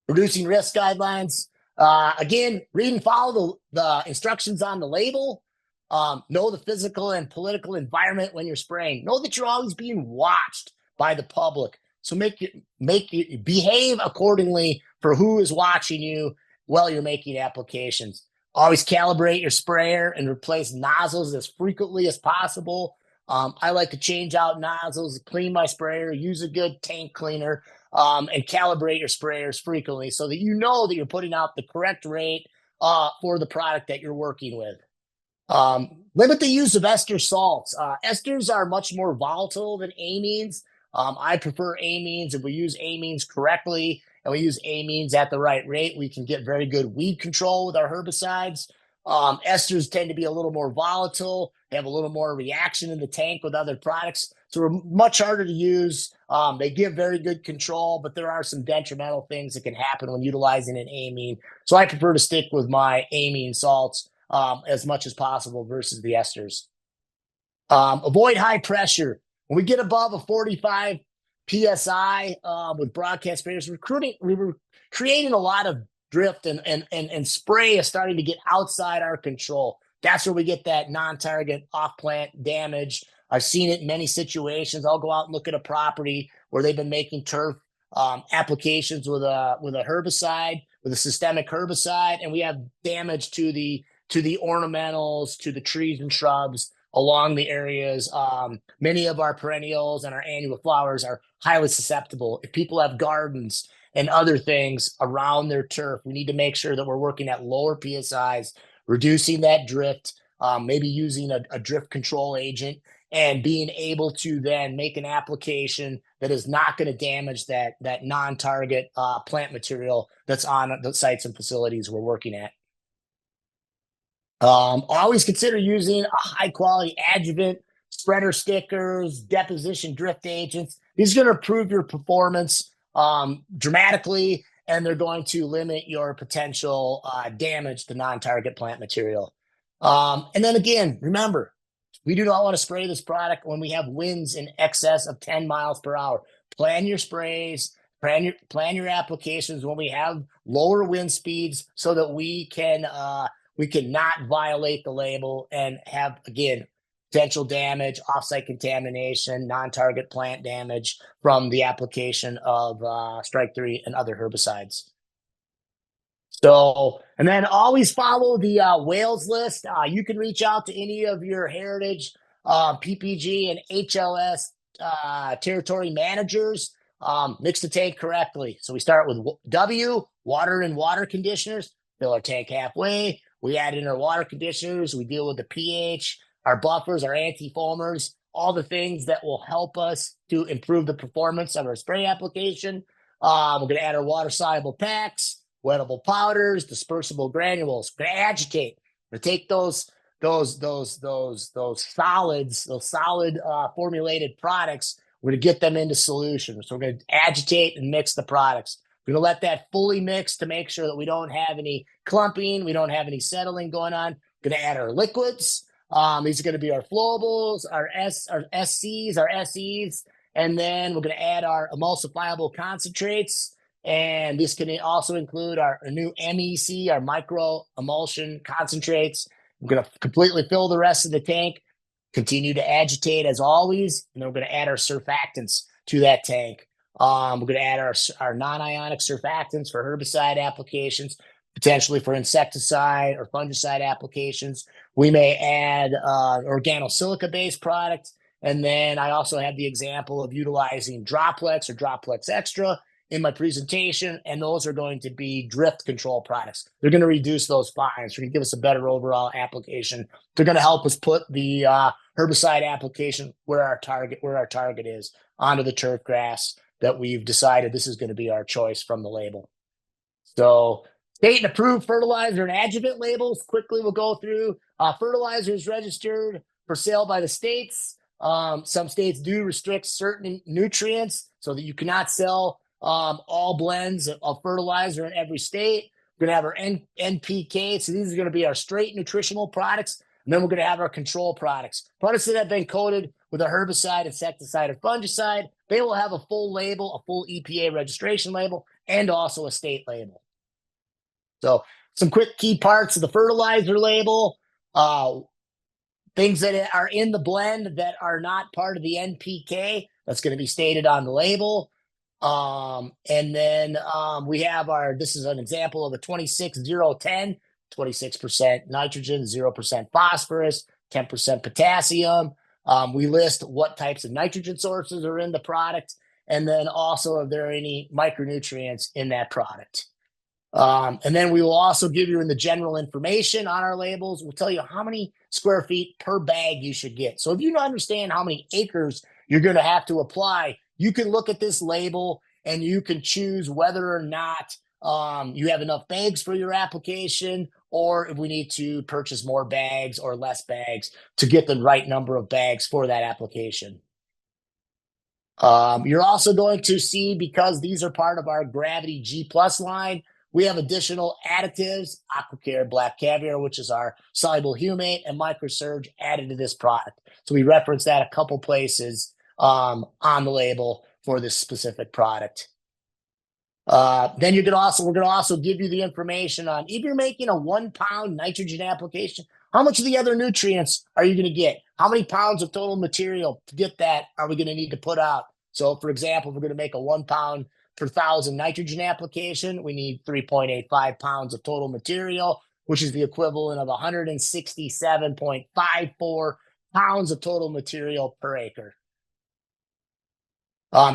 Reducing risk guidelines. Again, read and follow the instructions on the label. Know the physical and political environment when you're spraying. Know that you're always being watched by the public. So behave accordingly for who is watching you while you're making applications. Always calibrate your sprayer and replace nozzles as frequently as possible. I like to change out nozzles, clean my sprayer, use a good tank cleaner, and calibrate your sprayers frequently so that you know that you're putting out the correct rate for the product that you're working with. Limit the use of ester salts. Esters are much more volatile than amines. I prefer amines. If we use amines correctly and we use amines at the right rate, we can get very good weed control with our herbicides. Esters tend to be a little more volatile. They have a little more reaction in the tank with other products. So we're much harder to use. They give very good control, but there are some detrimental things that can happen when utilizing an amine. So I prefer to stick with my amine salts as much as possible versus the esters. Avoid high pressure. When we get above a 45 psi with broadcast sprayers, we were creating a lot of drift and spray is starting to get outside our control. That's where we get that non-target off-plant damage. I've seen it in many situations. I'll go out and look at a property where they've been making turf applications with a herbicide, with a systemic herbicide, and we have damage to the ornamentals, to the trees and shrubs along the areas. Many of our perennials and our annual flowers are highly susceptible. If people have gardens and other things around their turf, we need to make sure that we're working at lower PSIs, reducing that drift, maybe using a drift control agent, and being able to then make an application that is not going to damage that non-target plant material that's on the sites and facilities we're working at. Always consider using a high quality adjuvant, spreader stickers, deposition drift agents. These are going to improve your performance dramatically, and they're going to limit your potential damage to non-target plant material. And then again, remember, we do not want to spray this product when we have winds in excess of 10 miles per hour. Plan your sprays, plan your applications when we have lower wind speeds so that we can not violate the label and have, again, potential damage, offsite contamination, non-target plant damage from the application of strike 3 and other herbicides. So, and then always follow the Wales list. You can reach out to any of your heritage, PPG, and HLS territory managers. Mix the tank correctly. So we start with W, water and water conditioners. Fill our tank halfway. We add in our water conditioners. We deal with the pH, our buffers, our anti-foamers, all the things that will help us to improve the performance of our spray application. We're going to add our water-soluble packs, wettable powders, dispersible granules. We're going to agitate. We're going to take those solid formulated products. We're going to get them into solutions. So we're going to agitate and mix the products. We're going to let that fully mix to make sure that we don't have any clumping, we don't have any settling going on. We're going to add our liquids. These are going to be our flowables, our SCs, our SEs, and then we're going to add our emulsifiable concentrates. And this can also include our new MEC, our micro emulsion concentrates. We're going to completely fill the rest of the tank, continue to agitate as always, and then we're going to add our surfactants to that tank. We're going to add our non-ionic surfactants for herbicide applications, potentially for insecticide or fungicide applications. We may add organosilica-based product. And then I also have the example of utilizing Droplex or Droplex Extra in my presentation, and those are going to be drift control products. They're going to reduce those fines. They're going to give us a better overall application. They're going to help us put the herbicide application where our target is, onto the turf grass that we've decided this is going to be our choice from the label. So state and approved fertilizer and adjuvant labels. Quickly, we'll go through. Fertilizer is registered for sale by the states. Some states do restrict certain nutrients so that you cannot sell all blends of fertilizer in every state. We're going to have our NPK. So these are going to be our straight nutritional products. And then we're going to have our control products. Products that have been coated with a herbicide, insecticide, or fungicide. They will have a full label, a full EPA registration label, and also a state label. So some quick key parts of the fertilizer label. Things that are in the blend that are not part of the NPK, that's going to be stated on the label. And then we have this is an example of a 26010, 26% nitrogen, 0% phosphorus, 10% potassium. We list what types of nitrogen sources are in the product, and then also if there are any micronutrients in that product. And then we will also give you in the general information on our labels. We'll tell you how many square feet per bag you should get. So if you don't understand how many acres you're going to have to apply, you can look at this label and you can choose whether or not you have enough bags for your application, or if we need to purchase more bags or less bags to get the right number of bags for that application. You're also going to see, because these are part of our Gravity G Plus line, we have additional additives, AquaCare Black Caviar, which is our soluble humate, and MicroSurge added to this product. So we reference that a couple places on the label for this specific product. Then we're going to also give you the information on if you're making a 1 pound nitrogen application, how much of the other nutrients are you going to get? How many pounds of total material to get that are we going to need to put out? So for example, if we're going to make a 1 pound per 1,000 nitrogen application, we need 3.85 pounds of total material, which is the equivalent of 167.54 pounds of total material per acre.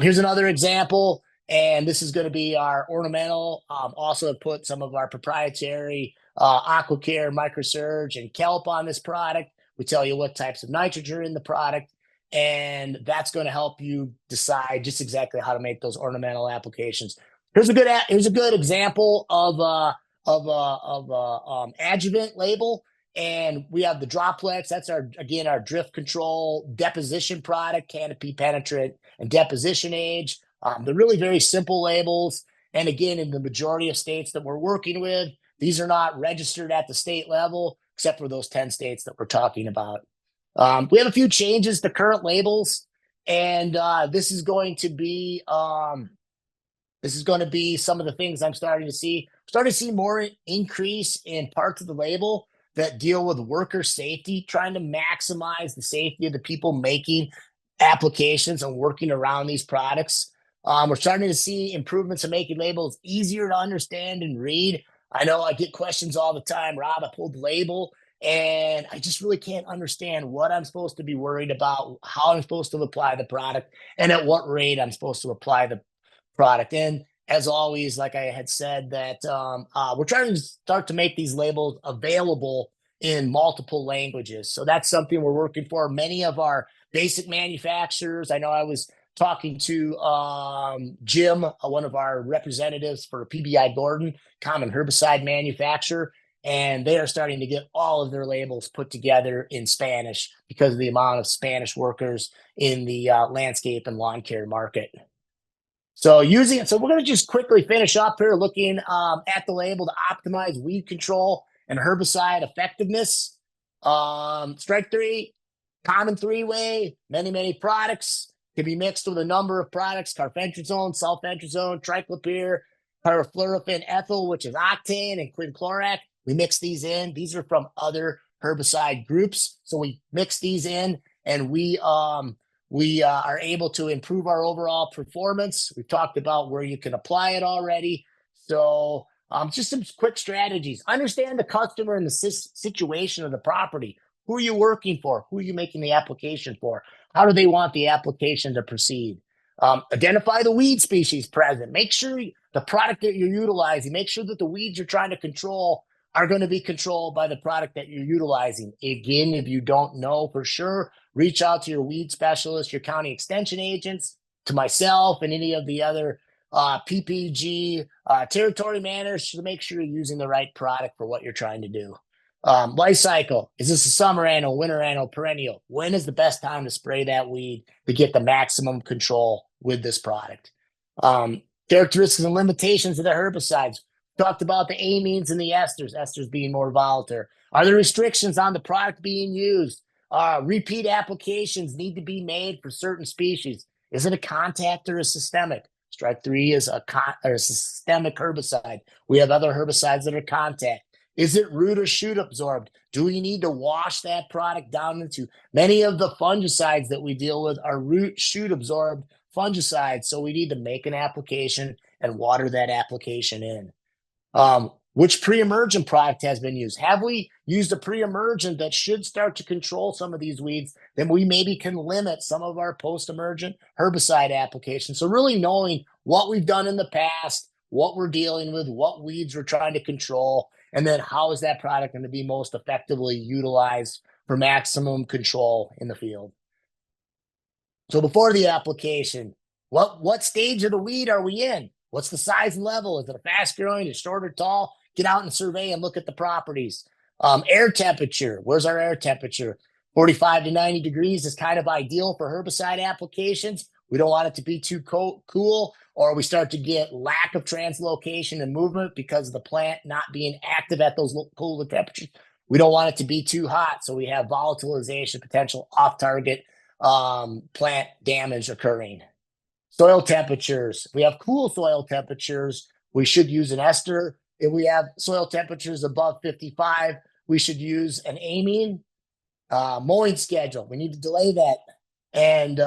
Here's another example, and this is going to be our ornamental. Also put some of our proprietary AquaCare, MicroSurge, and kelp on this product. We tell you what types of nitrogen are in the product, and that's going to help you decide just exactly how to make those ornamental applications. Here's a good example of adjuvant label, and we have the Droplex. That's our drift control deposition product, canopy penetrant and deposition age. They're really very simple labels, and again, in the majority of states that we're working with, these are not registered at the state level, except for those 10 states that we're talking about. We have a few changes to current labels, and this is going to be some of the things I'm starting to see. Starting to see more increase in parts of the label that deal with worker safety, trying to maximize the safety of the people making applications and working around these products. We're starting to see improvements in making labels easier to understand and read. I know I get questions all the time, Rob, I pulled the label and I just really can't understand what I'm supposed to be worried about, how I'm supposed to apply the product, and at what rate I'm supposed to apply the product. And as always, like I had said, that we're trying to start to make these labels available in multiple languages. So that's something we're working for. Many of our basic manufacturers, I know I was talking to Jim, one of our representatives for PBI Gordon, common herbicide manufacturer, and they are starting to get all of their labels put together in Spanish because of the amount of Spanish workers in the landscape and lawn care market. So using it, so we're going to just quickly finish up here looking at the label to optimize weed control and herbicide effectiveness. Strike three, common three-way, many products can be mixed with a number of products: carfentrazone, sulfentrazone, triclopyr, pyrfluorophene ethyl, which is octane, and quinclorac. We mix these in. These are from other herbicide groups, so we mix these in, and we are able to improve our overall performance. We've talked about where you can apply it already. So just some quick strategies. Understand the customer and the situation of the property. Who are you working for? Who are you making the application for? How do they want the application to proceed? Identify the weed species present. Make sure the product that you're utilizing, make sure that the weeds you're trying to control are going to be controlled by the product that you're utilizing. Again, if you don't know for sure, reach out to your weed specialist, your county extension agents, to myself and any of the other PPG territory managers to make sure you're using the right product for what you're trying to do. Life cycle. Is this a summer annual, winter annual, perennial? When is the best time to spray that weed to get the maximum control with this product? Characteristics and limitations of the herbicides. Talked about the amines and the esters being more volatile. Are there restrictions on the product being used? Repeat applications need to be made for certain species. Is it a contact or a systemic? Strike three is a systemic herbicide. We have other herbicides that are contact. Is it root or shoot absorbed? Do we need to wash that product down into? Many of the fungicides that we deal with are root shoot absorbed fungicides, so we need to make an application and water that application in. Which pre-emergent product has been used? Have we used a pre-emergent that should start to control some of these weeds? Then we maybe can limit some of our post-emergent herbicide applications. So really knowing what we've done in the past, what we're dealing with, what weeds we're trying to control, and then how is that product going to be most effectively utilized for maximum control in the field. So before the application, what stage of the weed are we in? What's the size and level? Is it a fast growing, is it short or tall? Get out and survey and look at the properties. Air temperature. Where's our air temperature? 45 to 90 degrees is kind of ideal for herbicide applications. We don't want it to be too cool, or we start to get lack of translocation and movement because of the plant not being active at those cooler temperatures. We don't want it to be too hot, so we have volatilization, potential off-target plant damage occurring. Soil temperatures. If we have cool soil temperatures, we should use an ester. If we have soil temperatures above 55, we should use an amine. Mowing schedule. We need to delay that and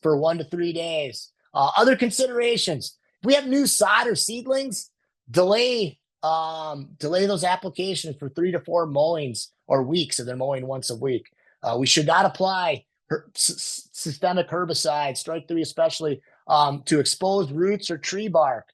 for 1 to 3 days. Other considerations. If we have new sod or seedlings, delay those applications for 3 to 4 mowings or weeks if they're mowing once a week. We should not apply systemic herbicides, strike three especially, to exposed roots or tree bark.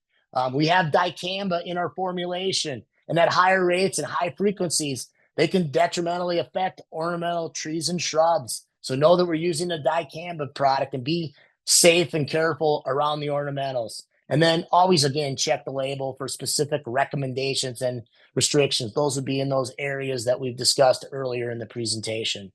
We have dicamba in our formulation, and at higher rates and high frequencies, they can detrimentally affect ornamental trees and shrubs. So know that we're using a dicamba product and be safe and careful around the ornamentals. And then always, again, check the label for specific recommendations and restrictions. Those would be in those areas that we've discussed earlier in the presentation.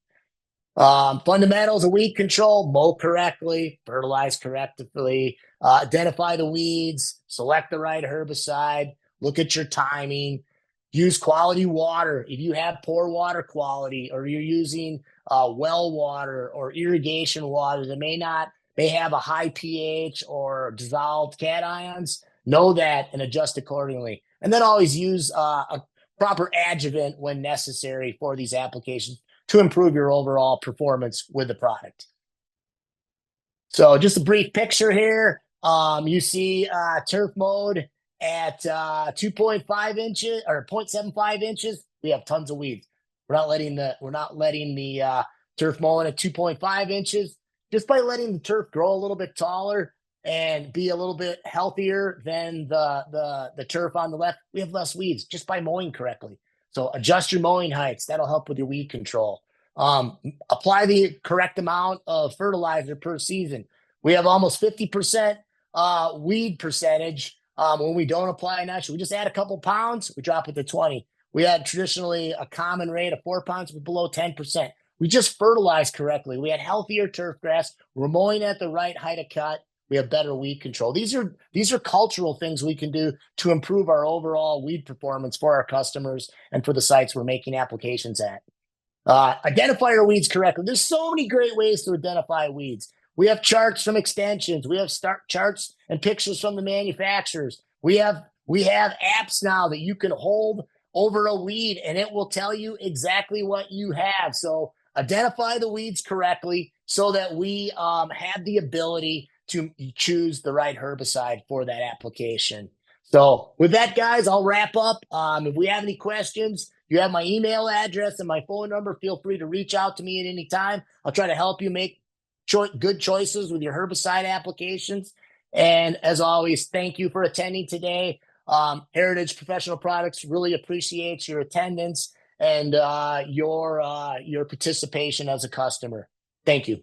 Fundamentals of weed control: mow correctly, fertilize correctly, identify the weeds, select the right herbicide, look at your timing, use quality water. If you have poor water quality, or you're using well water or irrigation water that may have a high pH or dissolved cations, know that and adjust accordingly. And then always use a proper adjuvant when necessary for these applications to improve your overall performance with the product. So just a brief picture here. You see turf mode at 2.5 inches or 0.75 inches. We have tons of weeds. We're not letting the turf mowing at 2.5 inches. Just by letting the turf grow a little bit taller and be a little bit healthier than the turf on the left, we have less weeds just by mowing correctly. So adjust your mowing heights. That'll help with your weed control. Apply the correct amount of fertilizer per season. We have almost 50% weed percentage when we don't apply nitrogen. We just add a couple pounds, we drop it to 20. We had traditionally a common rate of 4 pounds, but below 10%. We just fertilize correctly. We had healthier turf grass. We're mowing at the right height of cut. We have better weed control. These are cultural things we can do to improve our overall weed performance for our customers and for the sites we're making applications at. Identify your weeds correctly. There's so many great ways to identify weeds. We have charts from extensions. We have start charts and pictures from the manufacturers. We have apps now that you can hold over a weed and it will tell you exactly what you have. So identify the weeds correctly so that we have the ability to choose the right herbicide for that application. So with that, guys, I'll wrap up. If we have any questions, you have my email address and my phone number. Feel free to reach out to me at any time. I'll try to help you make good choices with your herbicide applications. And as always, thank you for attending today. Heritage Professional Products really appreciates your attendance and your participation as a customer. Thank you.